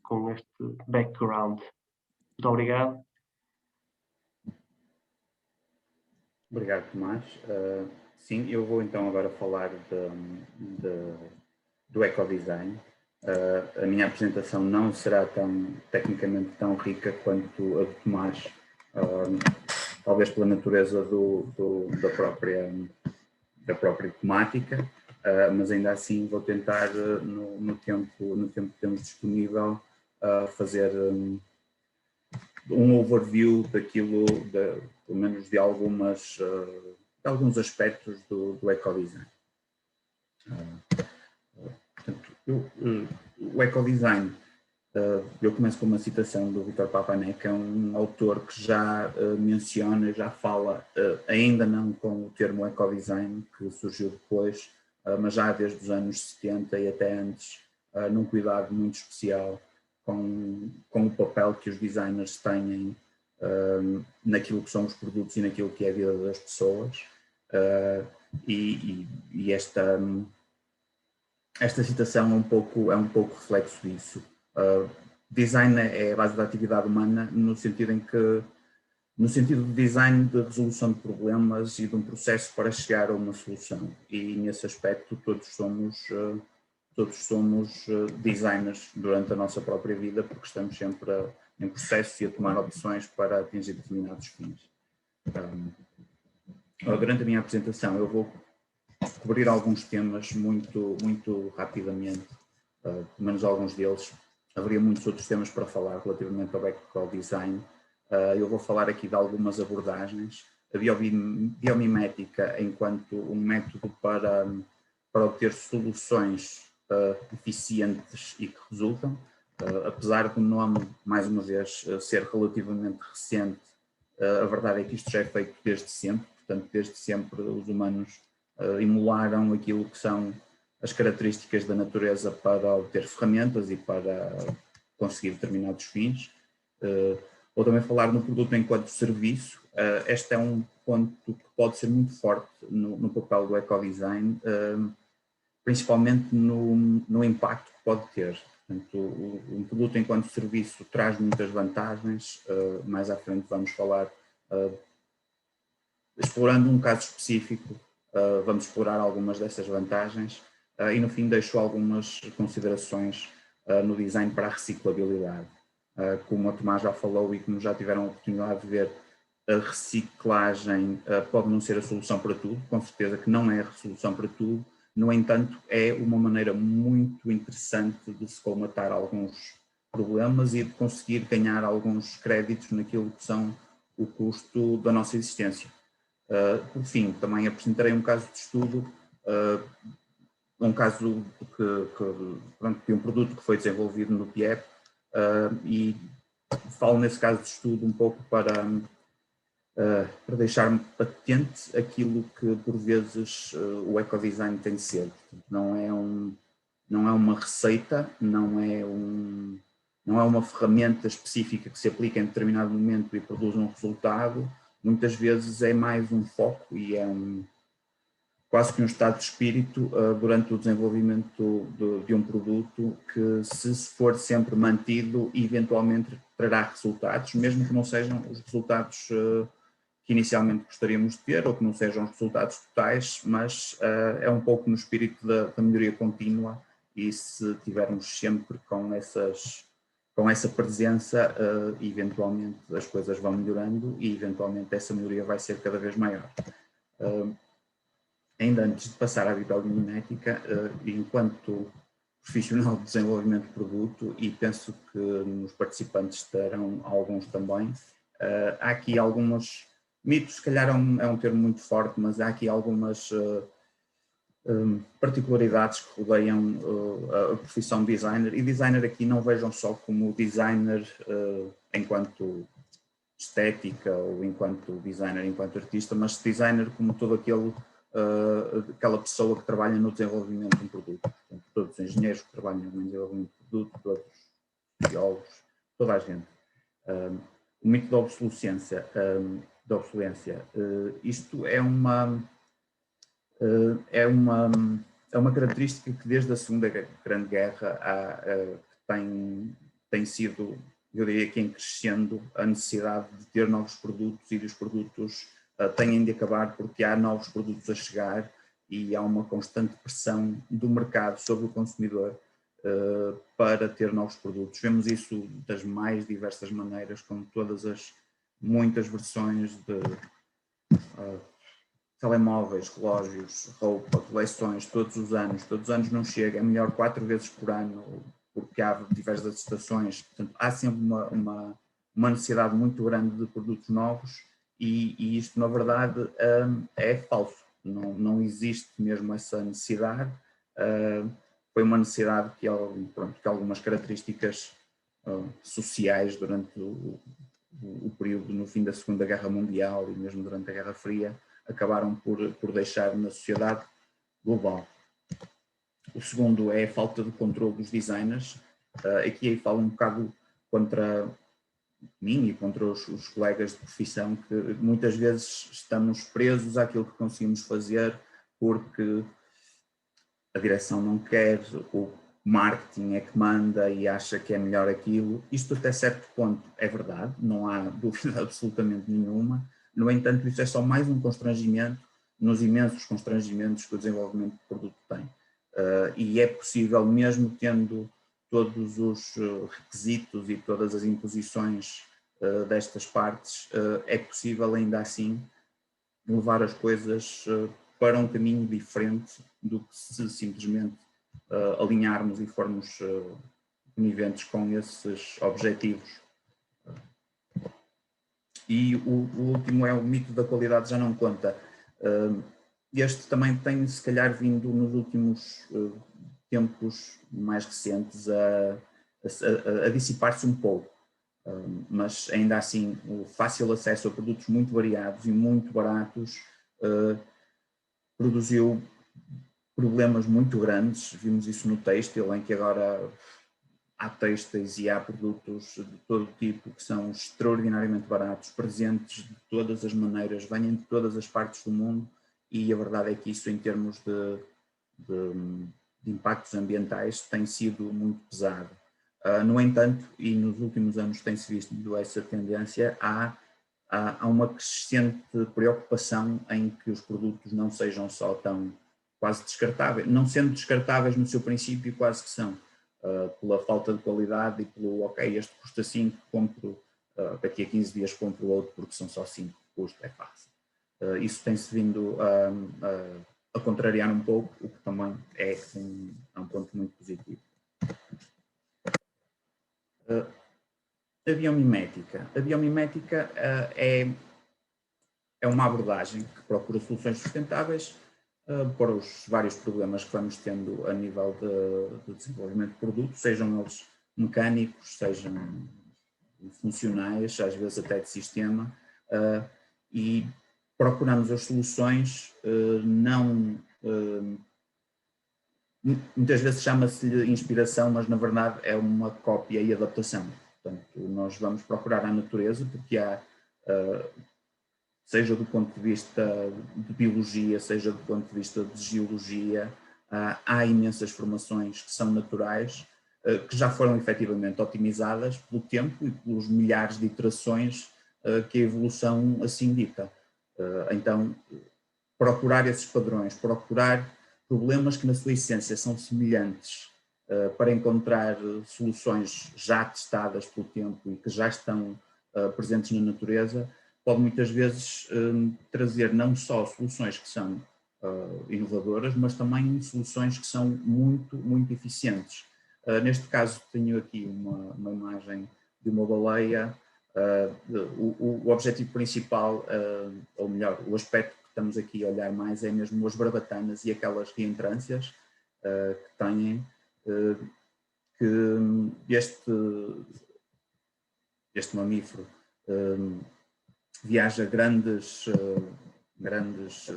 com este background. Muito obrigado. Obrigado, Tomás. Sim, eu vou então agora falar do ecodesign. A minha apresentação não será tecnicamente tão rica quanto a de Tomás, talvez pela natureza da própria temática, mas ainda assim vou tentar, no tempo que temos disponível, fazer um overview daquilo, pelo menos de alguns aspectos do ecodesign. O ecodesign, eu começo com uma citação do Vítor Papanek, que é um autor que já menciona, já fala, ainda não com o termo ecodesign, que surgiu depois, mas já desde os anos 70 e até antes, num cuidado muito especial com o papel que os designers têm naquilo que são os produtos e naquilo que é a vida das pessoas. E esta citação é um pouco reflexo disso. Design é a base da atividade humana no sentido de design de resolução de problemas e de um processo para chegar a uma solução. E nesse aspecto todos somos designers durante a nossa própria vida, porque estamos sempre em processo e a tomar opções para atingir determinados fins. Durante a minha apresentação eu vou cobrir alguns temas muito rapidamente, pelo menos alguns deles. Haveria muitos outros temas para falar relativamente ao ecodesign. Eu vou falar aqui de algumas abordagens. A biomimética enquanto um método para obter soluções eficientes e que resultam. Apesar do nome, mais uma vez, ser relativamente recente, a verdade é que isto já é feito desde sempre. Portanto, desde sempre os humanos emularam aquilo que são as características da natureza para obter ferramentas e para conseguir determinados fins. Ou também falar no produto enquanto serviço. Este é um ponto que pode ser muito forte no papel do ecodesign, principalmente no impacto que pode ter. Portanto, um produto enquanto serviço traz muitas vantagens. Mais à frente vamos falar, explorando um caso específico, vamos explorar algumas dessas vantagens e no fim deixo algumas considerações no design para a reciclabilidade. Como a Tomás já falou e como já tiveram a oportunidade de ver, a reciclagem pode não ser a solução para tudo, com certeza que não é a solução para tudo, No entanto, é uma maneira muito interessante de se colmatar alguns problemas e de conseguir ganhar alguns créditos naquilo que são o custo da nossa existência. Por fim, também apresentarei um caso de estudo, um caso de um produto que foi desenvolvido no PIEP, e falo nesse caso de estudo um pouco para deixar patente aquilo que por vezes o ecodesign tem de ser. Não é uma receita, não é uma ferramenta específica que se aplica em determinado momento e produz um resultado. Muitas vezes é mais um foco e é quase que um estado de espírito durante o desenvolvimento de um produto que, se for sempre mantido, eventualmente trará resultados, mesmo que não sejam os resultados que inicialmente gostaríamos de ter, ou que não sejam os resultados totais, mas é um pouco no espírito da melhoria contínua, e se tivermos sempre com essa presença, eventualmente as coisas vão melhorando e eventualmente essa melhoria vai ser cada vez maior. Ainda antes de passar à bibliomimética, enquanto profissional de desenvolvimento de produto, e penso que nos participantes terão alguns também, há aqui alguns mitos, se calhar é um termo muito forte, mas há aqui algumas particularidades que rodeiam a profissão de designer, e designer aqui não vejam só como designer enquanto estética ou enquanto designer, enquanto artista, mas designer como todo aquela pessoa que trabalha no desenvolvimento de um produto. Portanto, todos os engenheiros que trabalham no desenvolvimento de produto, todos os biólogos, toda a gente. O mito da obsolescência, isto é uma característica que desde a Segunda Grande Guerra tem sido, eu diria que em crescendo, a necessidade de ter novos produtos, e os produtos têm de acabar porque há novos produtos a chegar e há uma constante pressão do mercado sobre o consumidor para ter novos produtos. Vemos isso das mais diversas maneiras, com muitas versões de telemóveis, relógios, roupa, coleções, todos os anos não chega, é melhor 4 vezes por ano, porque há diversas estações. Portanto, há sempre uma necessidade muito grande de produtos novos, e isto, na verdade, é falso. Não existe mesmo essa necessidade. Foi uma necessidade que algumas características sociais durante o período no fim da Segunda Guerra Mundial e mesmo durante a Guerra Fria acabaram por deixar na sociedade global. O segundo é a falta de controle dos designers. Aqui aí falo um bocado contra mim e contra os colegas de profissão, que muitas vezes estamos presos àquilo que conseguimos fazer porque a direção não quer, o marketing é que manda e acha que é melhor aquilo. Isto até certo ponto é verdade, não há dúvida absolutamente nenhuma. No entanto, isso é só mais um constrangimento nos imensos constrangimentos que o desenvolvimento de produto tem. E é possível, mesmo tendo todos os requisitos e todas as imposições destas partes, é possível ainda assim levar as coisas para um caminho diferente do que se simplesmente alinharmos e formos coniventes com esses objetivos. E o último é o mito da qualidade já não conta. Este também tem, se calhar, vindo nos últimos tempos mais recentes a dissipar-se um pouco, mas ainda assim o fácil acesso a produtos muito variados e muito baratos produziu problemas muito grandes. Vimos isso no têxtil, em que agora há têxteis e há produtos de todo tipo que são extraordinariamente baratos, presentes de todas as maneiras, vêm de todas as partes do mundo, e a verdade é que isso, em termos de impactos ambientais, tem sido muito pesado. No entanto, e nos últimos anos tem-se visto essa tendência, há uma crescente preocupação em que os produtos não sejam só tão quase descartáveis, não sendo descartáveis no seu princípio, quase que são, pela falta de qualidade e pelo, ok, este custa 5, compro, daqui a 15 dias compro outro porque são só 5, custo é fácil. Isso tem-se vindo a contrariar um pouco, o que também é um ponto muito positivo. A biomimética. A biomimética é uma abordagem que procura soluções sustentáveis para os vários problemas que vamos tendo a nível de desenvolvimento de produtos, sejam eles mecânicos, sejam funcionais, às vezes até de sistema, e procuramos as soluções muitas vezes chama-se-lhe inspiração, mas na verdade é uma cópia e adaptação. Portanto, nós vamos procurar a natureza, porque há, seja do ponto de vista de biologia, seja do ponto de vista de geologia, há imensas formações que são naturais, que já foram efetivamente otimizadas pelo tempo e pelos milhares de iterações que a evolução assim dita. Então, procurar esses padrões, procurar problemas que na sua essência são semelhantes para encontrar soluções já testadas pelo tempo e que já estão presentes na natureza, pode muitas vezes trazer não só soluções que são inovadoras, mas também soluções que são muito, muito eficientes. Neste caso tenho aqui uma imagem de uma baleia. O objetivo principal, ou melhor, o aspecto que estamos aqui a olhar mais é mesmo as barbatanas e aquelas reentrâncias que têm, que este mamífero viaja grandes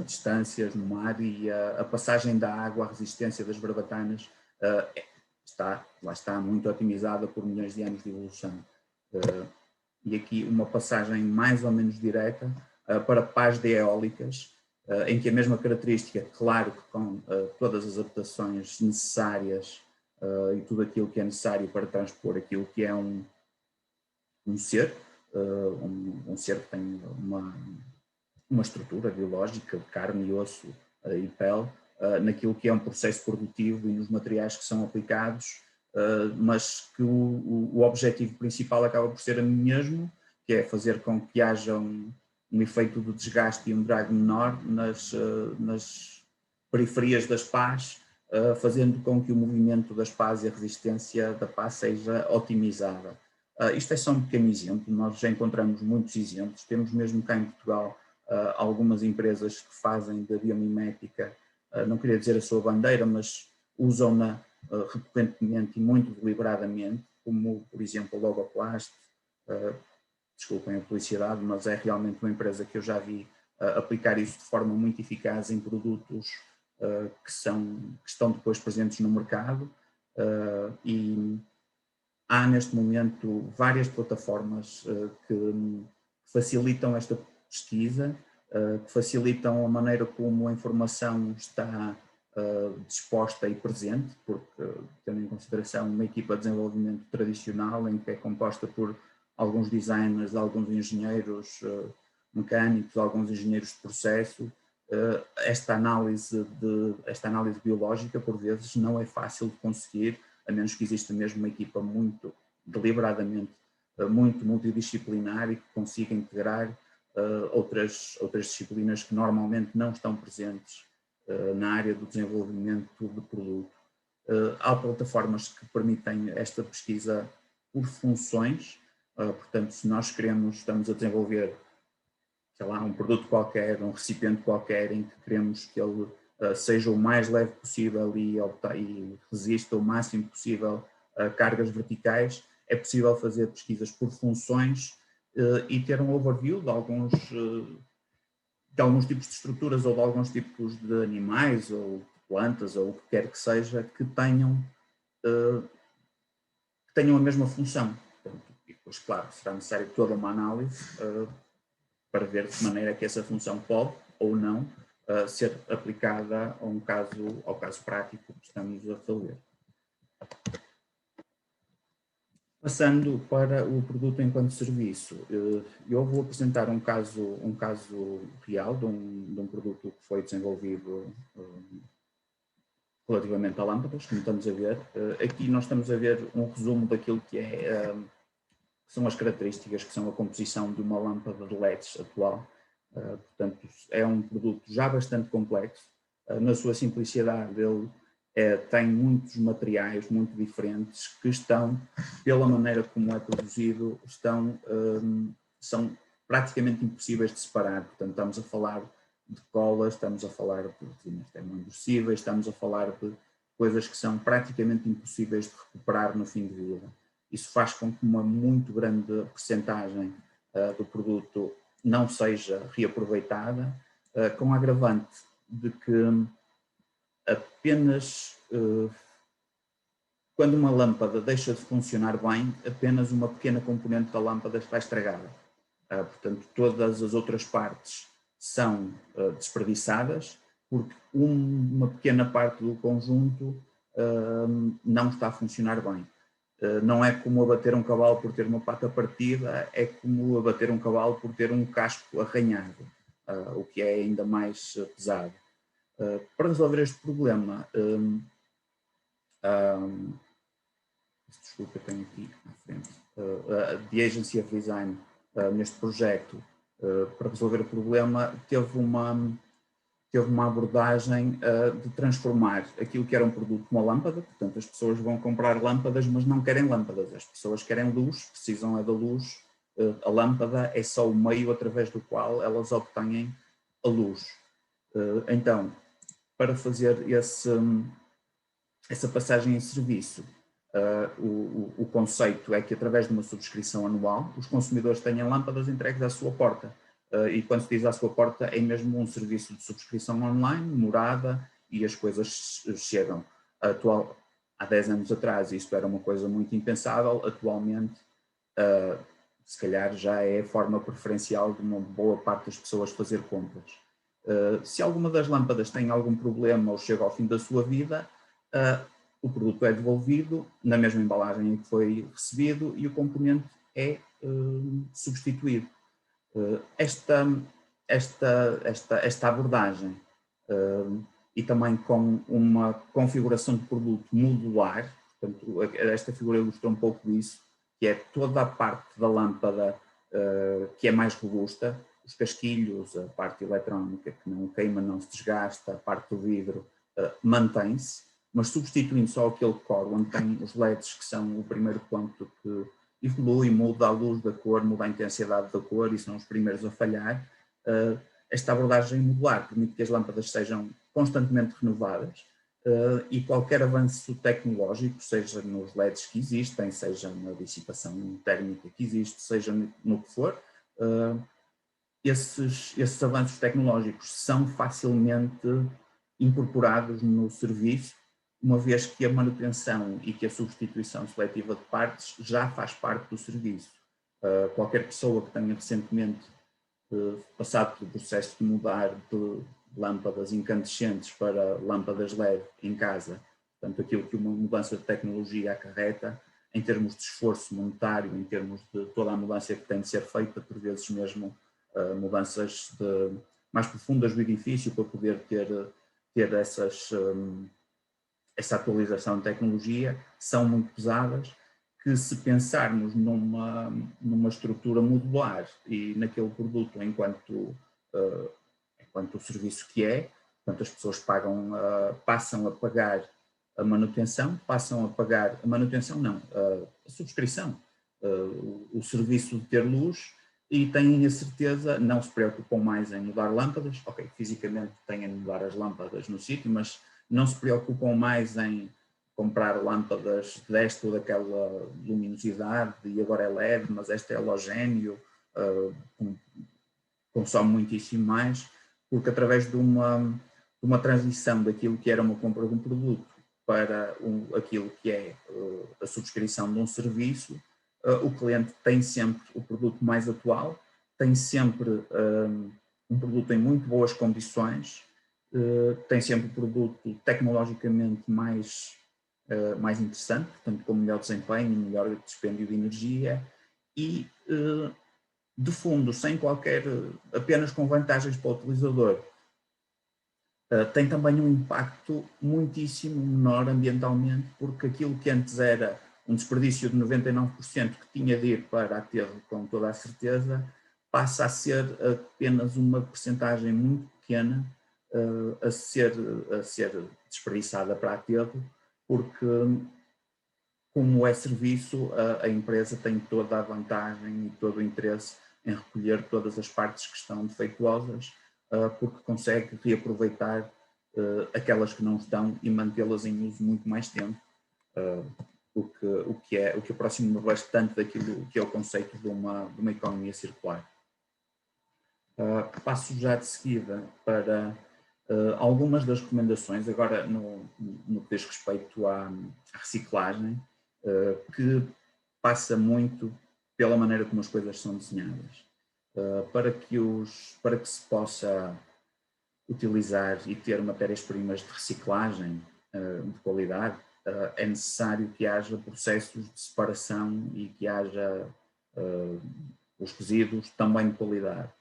distâncias no mar e a passagem da água, a resistência das barbatanas lá está muito otimizada por milhões de anos de evolução. E aqui uma passagem mais ou menos direta para pás de eólicas, em que a mesma característica, claro que com todas as adaptações necessárias e tudo aquilo que é necessário para transpor aquilo que é um ser, um ser que tem uma estrutura biológica de carne e osso e pele, naquilo que é um processo produtivo e nos materiais que são aplicados, mas que o objetivo principal acaba por ser o mesmo, que é fazer com que haja um efeito de desgaste e um drag menor nas periferias das pás, fazendo com que o movimento das pás e a resistência da pá seja otimizada. Isto é só um pequeno exemplo, nós já encontramos muitos exemplos, temos mesmo cá em Portugal algumas empresas que fazem da biomimética, não queria dizer a sua bandeira, mas usam-na recorrentemente e muito deliberadamente, como por exemplo a Logoplast, desculpem a publicidade, mas é realmente uma empresa que eu já vi aplicar isso de forma muito eficaz em produtos que estão depois presentes no mercado, e há neste momento várias plataformas que facilitam esta pesquisa, que facilitam a maneira como a informação está disposta e presente, porque tendo em consideração uma equipa de desenvolvimento tradicional em que é composta por alguns designers, alguns engenheiros mecânicos, alguns engenheiros de processo, esta análise biológica por vezes não é fácil de conseguir, a menos que exista mesmo uma equipa muito deliberadamente muito multidisciplinar e que consiga integrar outras disciplinas que normalmente não estão presentes na área do desenvolvimento de produto. Há plataformas que permitem esta pesquisa por funções, portanto, se nós estamos a desenvolver, sei lá, um produto qualquer, um recipiente qualquer, em que queremos que ele seja o mais leve possível e resista o máximo possível a cargas verticais, é possível fazer pesquisas por funções e ter um overview de alguns tipos de estruturas ou de alguns tipos de animais ou de plantas ou o que quer que seja que tenham a mesma função. Portanto, e depois, claro, será necessário toda uma análise para ver de que maneira que essa função pode ou não ser aplicada ao caso prático que estamos a fazer. Passando para o produto enquanto serviço, eu vou apresentar um caso real de um produto que foi desenvolvido relativamente a lâmpadas, como estamos a ver. Aqui nós estamos a ver um resumo daquilo que são as características, que são a composição de uma lâmpada de LEDs atual. Portanto, é um produto já bastante complexo, na sua simplicidade, ele tem muitos materiais muito diferentes que estão, pela maneira como é produzido, são praticamente impossíveis de separar. Portanto, estamos a falar de colas, estamos a falar de resinas termoendurecíveis, estamos a falar de coisas que são praticamente impossíveis de recuperar no fim de vida. Isso faz com que uma muito grande percentagem do produto não seja reaproveitada, com a agravante de que apenas quando uma lâmpada deixa de funcionar bem, apenas uma pequena componente da lâmpada está estragada. Portanto, todas as outras partes são desperdiçadas porque uma pequena parte do conjunto não está a funcionar bem. Não é como abater um cavalo por ter uma pata partida, é como abater um cavalo por ter um casco arranhado, o que é ainda mais pesado. Para resolver este problema, desculpa, tenho aqui à frente, The Agency of Design, neste projeto, para resolver o problema, teve uma abordagem de transformar aquilo que era um produto numa lâmpada. Portanto, as pessoas vão comprar lâmpadas, mas não querem lâmpadas, as pessoas querem luz, precisam da luz, a lâmpada é só o meio através do qual elas obtêm a luz. Então, para fazer essa passagem em serviço, o conceito é que através de uma subscrição anual, os consumidores tenham lâmpadas entregues à sua porta. E quando se diz à sua porta, é mesmo um serviço de subscrição online, morada, e as coisas chegam. Há 10 anos atrás isto era uma coisa muito impensável, atualmente se calhar já é a forma preferencial de uma boa parte das pessoas fazer compras. Se alguma das lâmpadas tem algum problema ou chega ao fim da sua vida, o produto é devolvido na mesma embalagem em que foi recebido e o componente é substituído. Esta abordagem e também com uma configuração de produto modular, portanto, esta figura ilustra um pouco isso, que é toda a parte da lâmpada que é mais robusta, os casquilhos, a parte eletrónica que não queima, não se desgasta, a parte do vidro mantém-se, mas substituindo só aquele core onde tem os LEDs, que são o primeiro ponto que evolui, muda a luz da cor, muda a intensidade da cor e são os primeiros a falhar. Esta abordagem modular permite que as lâmpadas sejam constantemente renovadas e qualquer avanço tecnológico, seja nos LEDs que existem, seja na dissipação térmica que existe, seja no que for, esses avanços tecnológicos são facilmente incorporados no serviço, uma vez que a manutenção e que a substituição seletiva de partes já faz parte do serviço. Qualquer pessoa que tenha recentemente passado pelo processo de mudar de lâmpadas incandescentes para lâmpadas LED em casa, portanto aquilo que uma mudança de tecnologia acarreta, em termos de esforço monetário, em termos de toda a mudança que tem de ser feita, por vezes mesmo mudanças mais profundas do edifício para poder ter essa atualização de tecnologia, são muito pesadas, que se pensarmos numa estrutura modular e naquele produto enquanto o serviço que é, portanto as pessoas passam a pagar a manutenção, a subscrição, o serviço de ter luz, e têm a certeza, não se preocupam mais em mudar lâmpadas, ok, fisicamente têm de mudar as lâmpadas no sítio, mas não se preocupam mais em comprar lâmpadas desta ou daquela luminosidade e agora é LED, mas esta é halogénio, consome muitíssimo mais, porque através de uma transição daquilo que era uma compra de um produto para aquilo que é a subscrição de um serviço, o cliente tem sempre o produto mais atual, tem sempre um produto em muito boas condições, tem sempre o produto tecnologicamente mais interessante, portanto com melhor desempenho, melhor dispêndio de energia e de fundo, sem apenas com vantagens para o utilizador. Tem também um impacto muitíssimo menor ambientalmente, porque aquilo que antes era um desperdício de 99% que tinha de ir para aterro com toda a certeza, passa a ser apenas uma percentagem muito pequena a ser desperdiçada para aterro, porque como é serviço, a empresa tem toda a vantagem e todo o interesse em recolher todas as partes que estão defeituosas, porque consegue reaproveitar aquelas que não estão e mantê-las em uso muito mais tempo, o que aproxima bastante daquilo que é o conceito de uma economia circular. Passo já de seguida para algumas das recomendações, agora no que diz respeito à reciclagem, que passa muito pela maneira como as coisas são desenhadas. Para que se possa utilizar e ter matérias-primas de reciclagem de qualidade, é necessário que haja processos de separação e que haja os resíduos também de qualidade.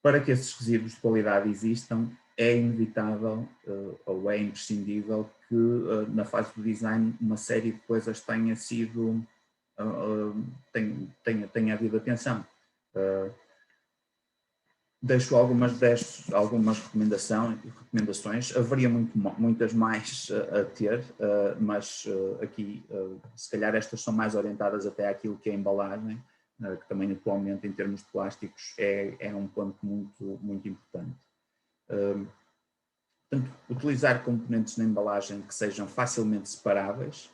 Para que esses resíduos de qualidade existam, é inevitável ou é imprescindível que na fase do design uma série de coisas tenha havido atenção. Deixo algumas recomendações, haveria muitas mais a ter, mas aqui se calhar estas são mais orientadas até àquilo que é a embalagem, que também atualmente em termos de plásticos é um ponto muito importante. Portanto, utilizar componentes na embalagem que sejam facilmente separáveis,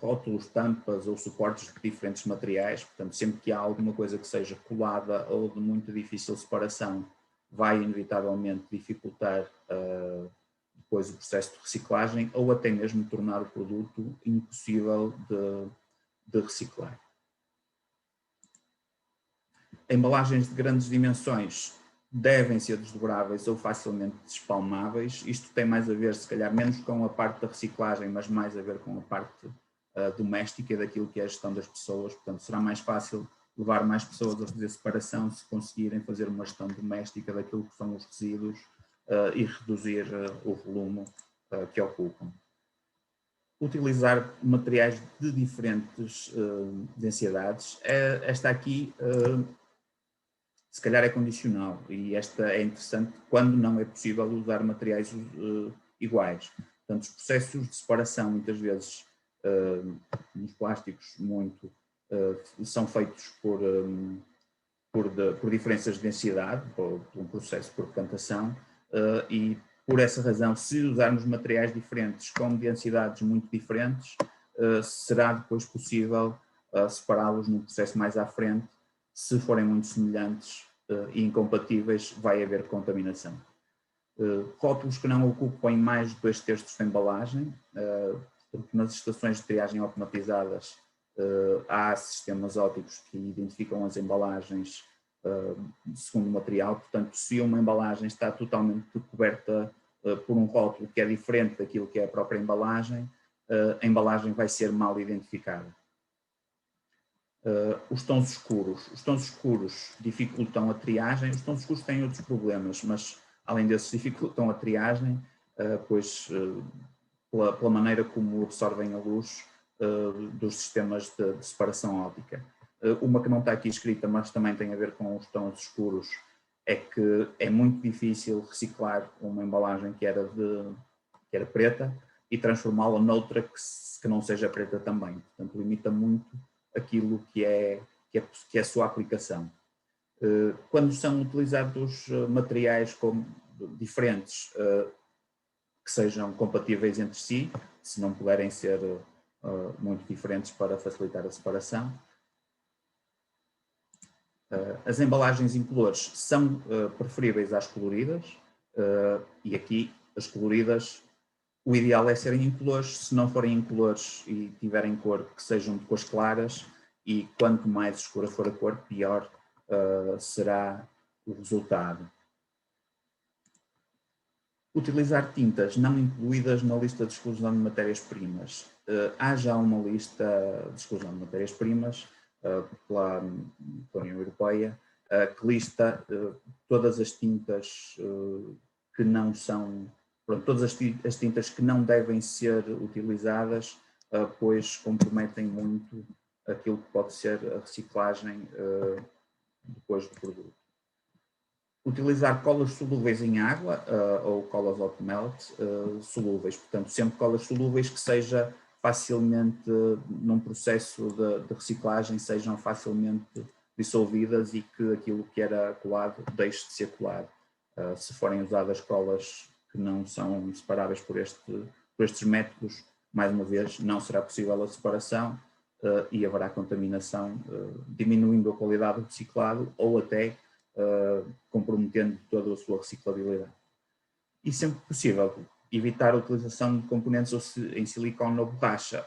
rótulos, tampas ou suportes de diferentes materiais, portanto, sempre que há alguma coisa que seja colada ou de muito difícil separação, vai inevitavelmente dificultar depois o processo de reciclagem ou até mesmo tornar o produto impossível de reciclar. Embalagens de grandes dimensões devem ser desdobráveis ou facilmente despalmáveis. Isto tem mais a ver, se calhar, menos com a parte da reciclagem, mas mais a ver com a parte doméstica e daquilo que é a gestão das pessoas. Portanto, será mais fácil levar mais pessoas a fazer separação se conseguirem fazer uma gestão doméstica daquilo que são os resíduos e reduzir o volume que ocupam. Utilizar materiais de diferentes densidades. Esta aqui se calhar é condicional e esta é interessante quando não é possível usar materiais iguais. Portanto, os processos de separação muitas vezes nos plásticos são feitos por diferenças de densidade, por um processo por decantação, e por essa razão, se usarmos materiais diferentes com densidades muito diferentes, será depois possível separá-los num processo mais à frente. Se forem muito semelhantes e incompatíveis, vai haver contaminação. Rótulos que não ocupem mais de 2/3 da embalagem, porque nas estações de triagem automatizadas há sistemas ópticos que identificam as embalagens segundo o material. Portanto, se uma embalagem está totalmente coberta por um rótulo que é diferente daquilo que é a própria embalagem, a embalagem vai ser mal identificada. Os tons escuros dificultam a triagem. Os tons escuros têm outros problemas, mas além desses dificultam a triagem, pois pela maneira como absorvem a luz dos sistemas de separação óptica. Uma que não está aqui escrita, mas também tem a ver com os tons escuros, é que é muito difícil reciclar uma embalagem que era preta e transformá-la noutra que não seja preta também. Portanto, limita muito aquilo que é a sua aplicação. Quando são utilizados materiais diferentes que sejam compatíveis entre si, se não puderem ser muito diferentes para facilitar a separação. As embalagens incolores são preferíveis às coloridas, e aqui as coloridas, o ideal é serem incolores. Se não forem incolores e tiverem cor, que sejam de cores claras, e quanto mais escura for a cor, pior será o resultado. Utilizar tintas não incluídas na lista de exclusão de matérias-primas. Há já uma lista de exclusão de matérias-primas pela União Europeia que lista todas as tintas que não são, todas as tintas que não devem ser utilizadas, pois comprometem muito aquilo que pode ser a reciclagem depois do produto. Utilizar colas solúveis em água ou colas hot melt solúveis, portanto, sempre colas solúveis que seja facilmente, num processo de reciclagem, sejam facilmente dissolvidas e que aquilo que era colado deixe de ser colado. Se forem usadas colas que não são separáveis por estes métodos, mais uma vez, não será possível a separação e haverá contaminação, diminuindo a qualidade do reciclado ou até comprometendo toda a sua reciclabilidade. E sempre possível, evitar a utilização de componentes em silicone ou borracha,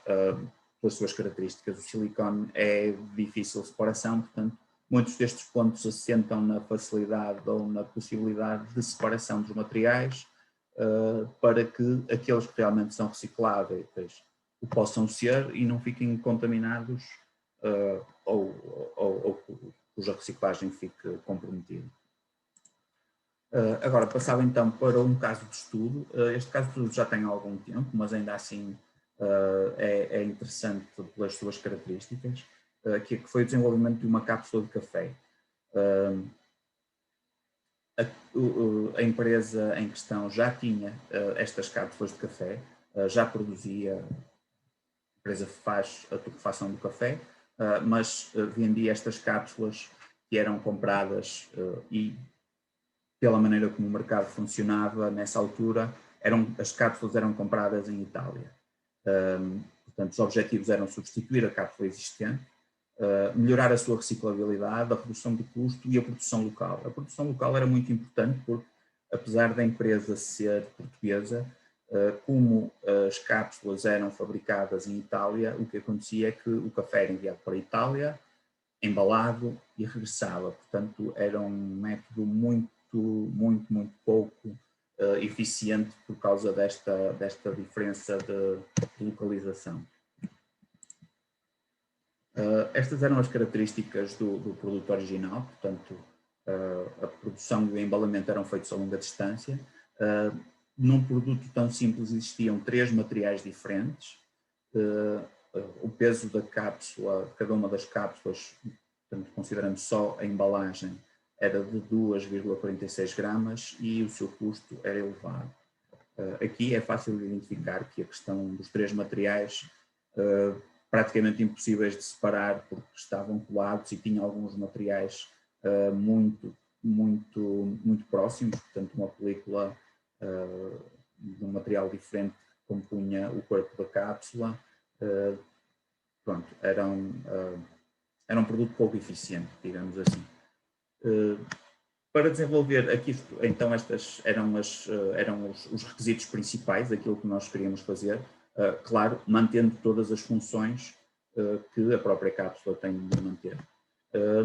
pelas suas características. O silicone é difícil de separação, portanto, muitos destes pontos assentam na facilidade ou na possibilidade de separação dos materiais para que aqueles que realmente são recicláveis o possam ser e não fiquem contaminados ou cuja reciclagem fique comprometida. Agora, passava então para um caso de estudo. Este caso de estudo já tem algum tempo, mas ainda assim é interessante pelas suas características, que foi o desenvolvimento de uma cápsula de café. A empresa em questão já tinha estas cápsulas de café, já produzia, a empresa faz a torrefação do café, mas vendia estas cápsulas que eram compradas e pela maneira como o mercado funcionava nessa altura, as cápsulas eram compradas em Itália. Portanto, os objetivos eram substituir a cápsula existente, melhorar a sua reciclabilidade, a redução do custo e a produção local. A produção local era muito importante porque, apesar da empresa ser portuguesa, como as cápsulas eram fabricadas em Itália, o que acontecia é que o café era enviado para a Itália, embalado e regressava. Portanto, era um método muito pouco eficiente por causa desta diferença de localização. Estas eram as características do produto original, portanto, a produção e o embalamento eram feitos a longa distância. Num produto tão simples existiam 3 materiais diferentes. O peso da cápsula, cada uma das cápsulas, portanto, considerando só a embalagem, era de 2,46 gramas e o seu custo era elevado. Aqui é fácil de identificar que a questão dos 3 materiais praticamente impossíveis de separar porque estavam colados e tinham alguns materiais muito próximos, portanto uma película de um material diferente que compunha o corpo da cápsula. Pronto, era um produto pouco eficiente, digamos assim. Para desenvolver aqui, então estes eram os requisitos principais daquilo que nós queríamos fazer, claro, mantendo todas as funções que a própria cápsula tem de manter.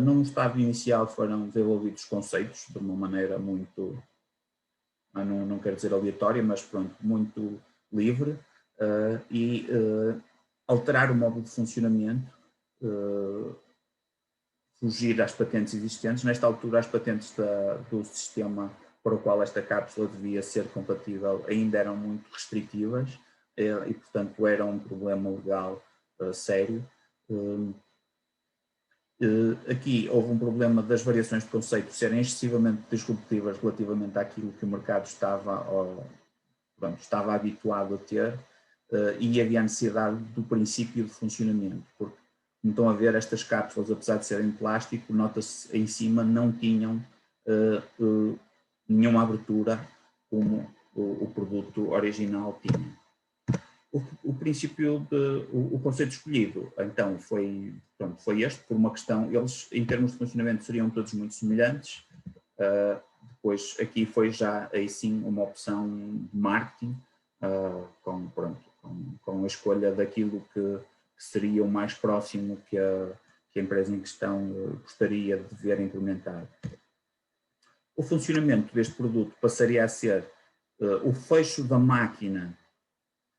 Num estágio inicial foram desenvolvidos conceitos de uma maneira muito, não quero dizer aleatória, mas pronto, muito livre, e alterar o modo de funcionamento, fugir às patentes existentes. Nesta altura, as patentes do sistema para o qual esta cápsula devia ser compatível ainda eram muito restritivas e, portanto, era um problema legal sério. Aqui houve um problema das variações de conceito serem excessivamente disruptivas relativamente àquilo que o mercado estava habituado a ter, e havia a necessidade do princípio de funcionamento, porque, como estão a ver, estas cápsulas, apesar de serem de plástico, nota-se em cima não tinham nenhuma abertura como o produto original tinha. O conceito escolhido, então, foi este, por uma questão, eles, em termos de funcionamento, seriam todos muito semelhantes. Depois, aqui foi já, aí sim, uma opção de marketing, com a escolha daquilo que seria o mais próximo que a empresa em questão gostaria de ver implementado. O funcionamento deste produto passaria a ser o fecho da máquina.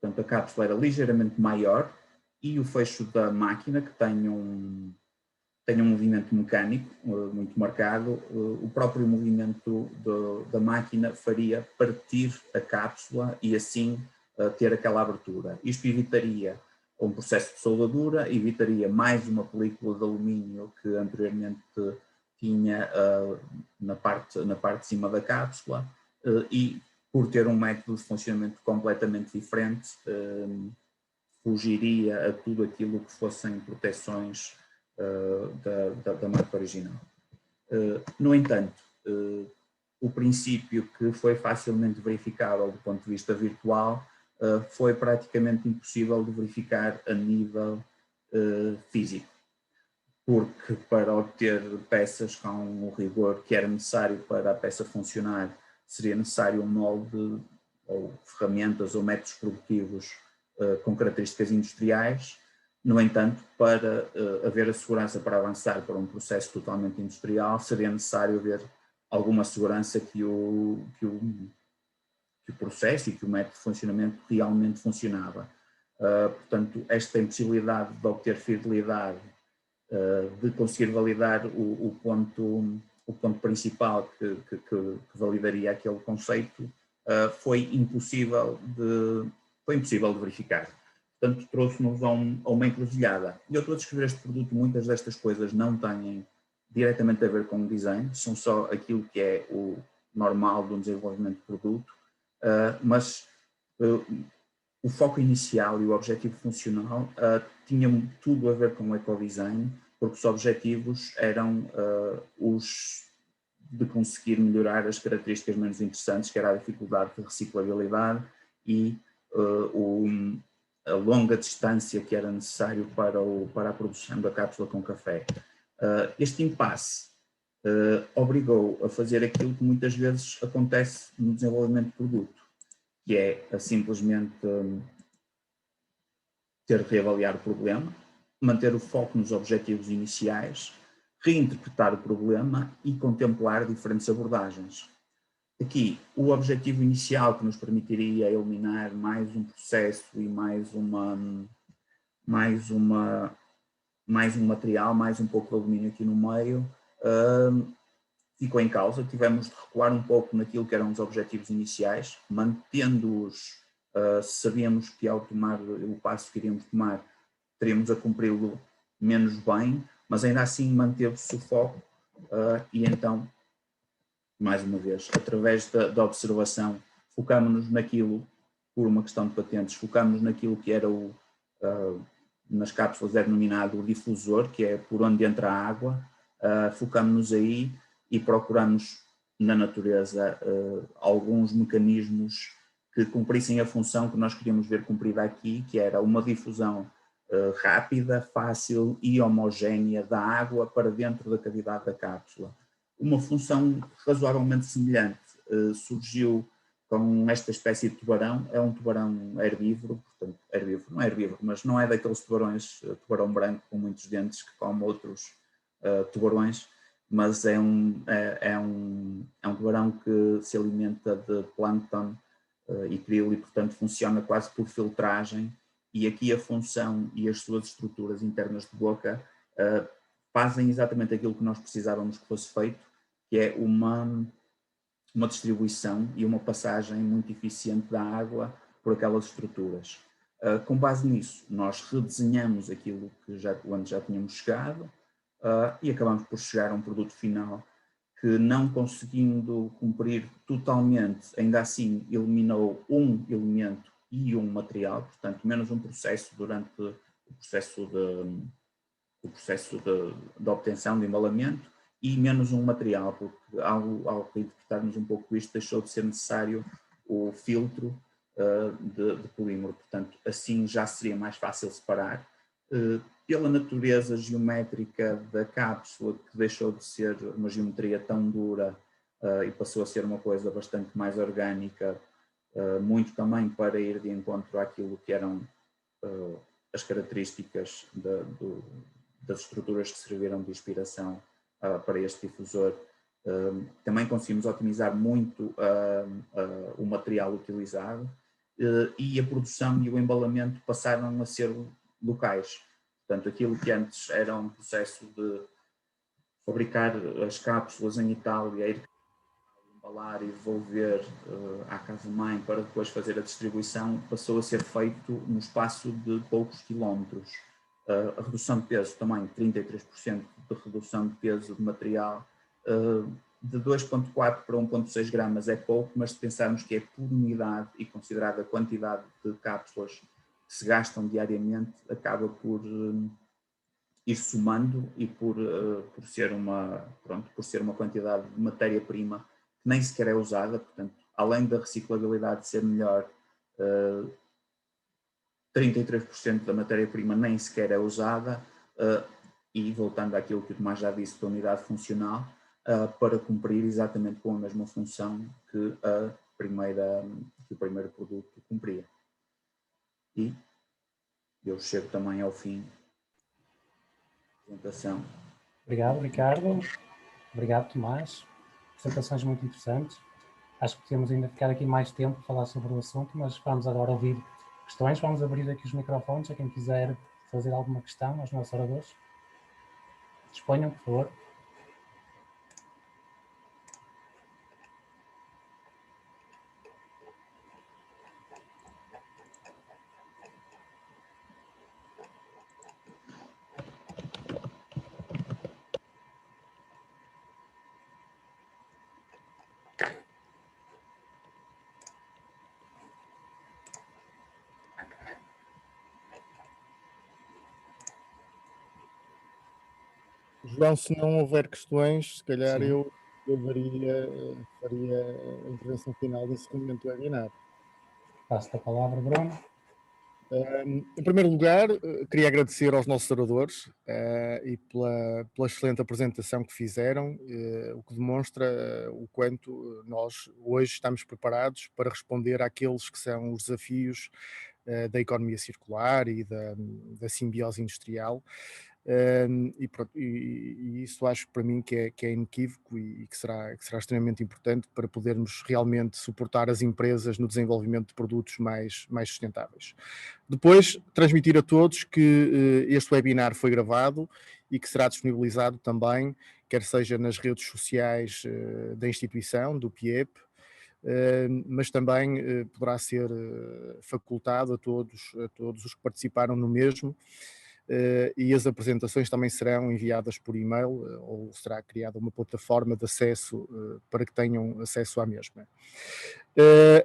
Portanto, a cápsula era ligeiramente maior e o fecho da máquina, que tem um movimento mecânico muito marcado, o próprio movimento da máquina faria partir a cápsula e assim ter aquela abertura. Isto evitaria um processo de soldadura, evitaria mais uma película de alumínio que anteriormente tinha na parte de cima da cápsula e por ter um método de funcionamento completamente diferente, fugiria a tudo aquilo que fossem proteções da marca original. No entanto, o princípio que foi facilmente verificável do ponto de vista virtual foi praticamente impossível de verificar a nível físico, porque para obter peças com o rigor que era necessário para a peça funcionar, seria necessário um molde ou ferramentas ou métodos produtivos com características industriais. No entanto, para haver a segurança para avançar para um processo totalmente industrial, seria necessário haver alguma segurança que o processo e que o método de funcionamento realmente funcionava. Portanto, esta impossibilidade de obter fidelidade, de conseguir validar o ponto principal que validaria aquele conceito, foi impossível de verificar. Portanto, trouxe-nos a uma encruzilhada. E eu estou a descrever este produto, muitas destas coisas não têm diretamente a ver com o design, são só aquilo que é o normal de um desenvolvimento de produto, mas o foco inicial e o objetivo funcional tinham tudo a ver com o ecodesign, porque os objetivos eram os de conseguir melhorar as características menos interessantes, que era a dificuldade de reciclabilidade e a longa distância que era necessário para a produção da cápsula com café. Este impasse obrigou a fazer aquilo que muitas vezes acontece no desenvolvimento de produto, que é simplesmente ter de reavaliar o problema, manter o foco nos objetivos iniciais, reinterpretar o problema e contemplar diferentes abordagens. Aqui, o objetivo inicial que nos permitiria eliminar mais um processo e mais um material, mais um pouco de alumínio aqui no meio, ficou em causa. Tivemos de recuar um pouco naquilo que eram os objetivos iniciais, mantendo-os, sabíamos que ao tomar o passo que iríamos tomar, teríamos a cumpri-lo menos bem, mas ainda assim manteve-se o foco e então, mais uma vez, através da observação, focámos-nos naquilo, por uma questão de patentes, focámos-nos naquilo que era nas cápsulas é denominado o difusor, que é por onde entra a água, focámos-nos aí e procuramos na natureza alguns mecanismos que cumprissem a função que nós queríamos ver cumprida aqui, que era uma difusão rápida, fácil e homogénea da água para dentro da cavidade da cápsula. Uma função razoavelmente semelhante surgiu com esta espécie de tubarão. É um tubarão herbívoro, portanto, herbívoro, não é herbívoro, mas não é daqueles tubarões, tubarão branco com muitos dentes que come outros tubarões, mas é um tubarão que se alimenta de plâncton e krill e, portanto, funciona quase por filtragem. E aqui a função e as suas estruturas internas de boca fazem exatamente aquilo que nós precisávamos que fosse feito, que é uma distribuição e uma passagem muito eficiente da água por aquelas estruturas. Com base nisso, nós redesenhamos aquilo onde já tínhamos chegado e acabamos por chegar a um produto final que, não conseguindo cumprir totalmente, ainda assim eliminou um elemento e um material, portanto menos um processo durante o processo de obtenção de embalamento e menos um material, porque ao reinterpretarmos um pouco isto, deixou de ser necessário o filtro de polímero, portanto assim já seria mais fácil separar. Pela natureza geométrica da cápsula, que deixou de ser uma geometria tão dura e passou a ser uma coisa bastante mais orgânica, muito também para ir de encontro àquilo que eram as características das estruturas que serviram de inspiração para este difusor. Também conseguimos otimizar muito o material utilizado e a produção e o embalamento passaram a ser locais. Portanto, aquilo que antes era um processo de fabricar as cápsulas em Itália, ir embalar e devolver à casa-mãe para depois fazer a distribuição, passou a ser feito no espaço de poucos quilómetros. A redução de peso também, 33% de redução de peso de material, de 2,4 para 1,6 gramas é pouco, mas se pensarmos que é por unidade e considerada a quantidade de cápsulas que se gastam diariamente, acaba por ir somando e por ser uma quantidade de matéria-prima que nem sequer é usada. Portanto, além da reciclabilidade ser melhor, 33% da matéria-prima nem sequer é usada, e voltando àquilo que o Tomás já disse da unidade funcional, para cumprir exatamente com a mesma função que o primeiro produto cumpria. E eu chego também ao fim da apresentação. Obrigado, Ricardo. Obrigado, Tomás. Apresentações muito interessantes. Acho que podemos ainda ficar aqui mais tempo para falar sobre o assunto, mas vamos agora ouvir questões. Vamos abrir aqui os microfones a quem quiser fazer alguma questão aos nossos oradores. Disponham, por favor. João, se não houver questões, se calhar Sim. eu faria a intervenção final desse momento do webinar. Passo a palavra, Bruno. Em primeiro lugar, queria agradecer aos nossos oradores e pela excelente apresentação que fizeram, o que demonstra o quanto nós hoje estamos preparados para responder àqueles que são os desafios da economia circular e da simbiose industrial. E isso acho para mim que é inequívoco e que será extremamente importante para podermos realmente suportar as empresas no desenvolvimento de produtos mais sustentáveis. Depois, transmitir a todos que este webinar foi gravado e que será disponibilizado também, quer seja nas redes sociais da instituição, do PIEP, mas também poderá ser facultado a todos os que participaram no mesmo. E as apresentações também serão enviadas por e-mail ou será criada uma plataforma de acesso para que tenham acesso à mesma.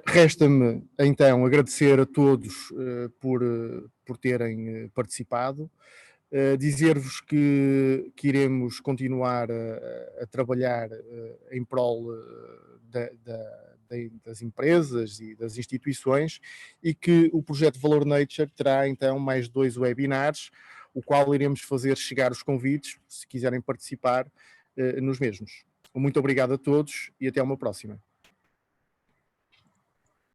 Resta-me então agradecer a todos por terem participado, dizer-vos que iremos continuar a trabalhar em prol das empresas e das instituições e que o projeto Valor Nature terá então mais 2 webinars, o qual iremos fazer chegar os convites, se quiserem participar nos mesmos. Muito obrigado a todos e até uma próxima.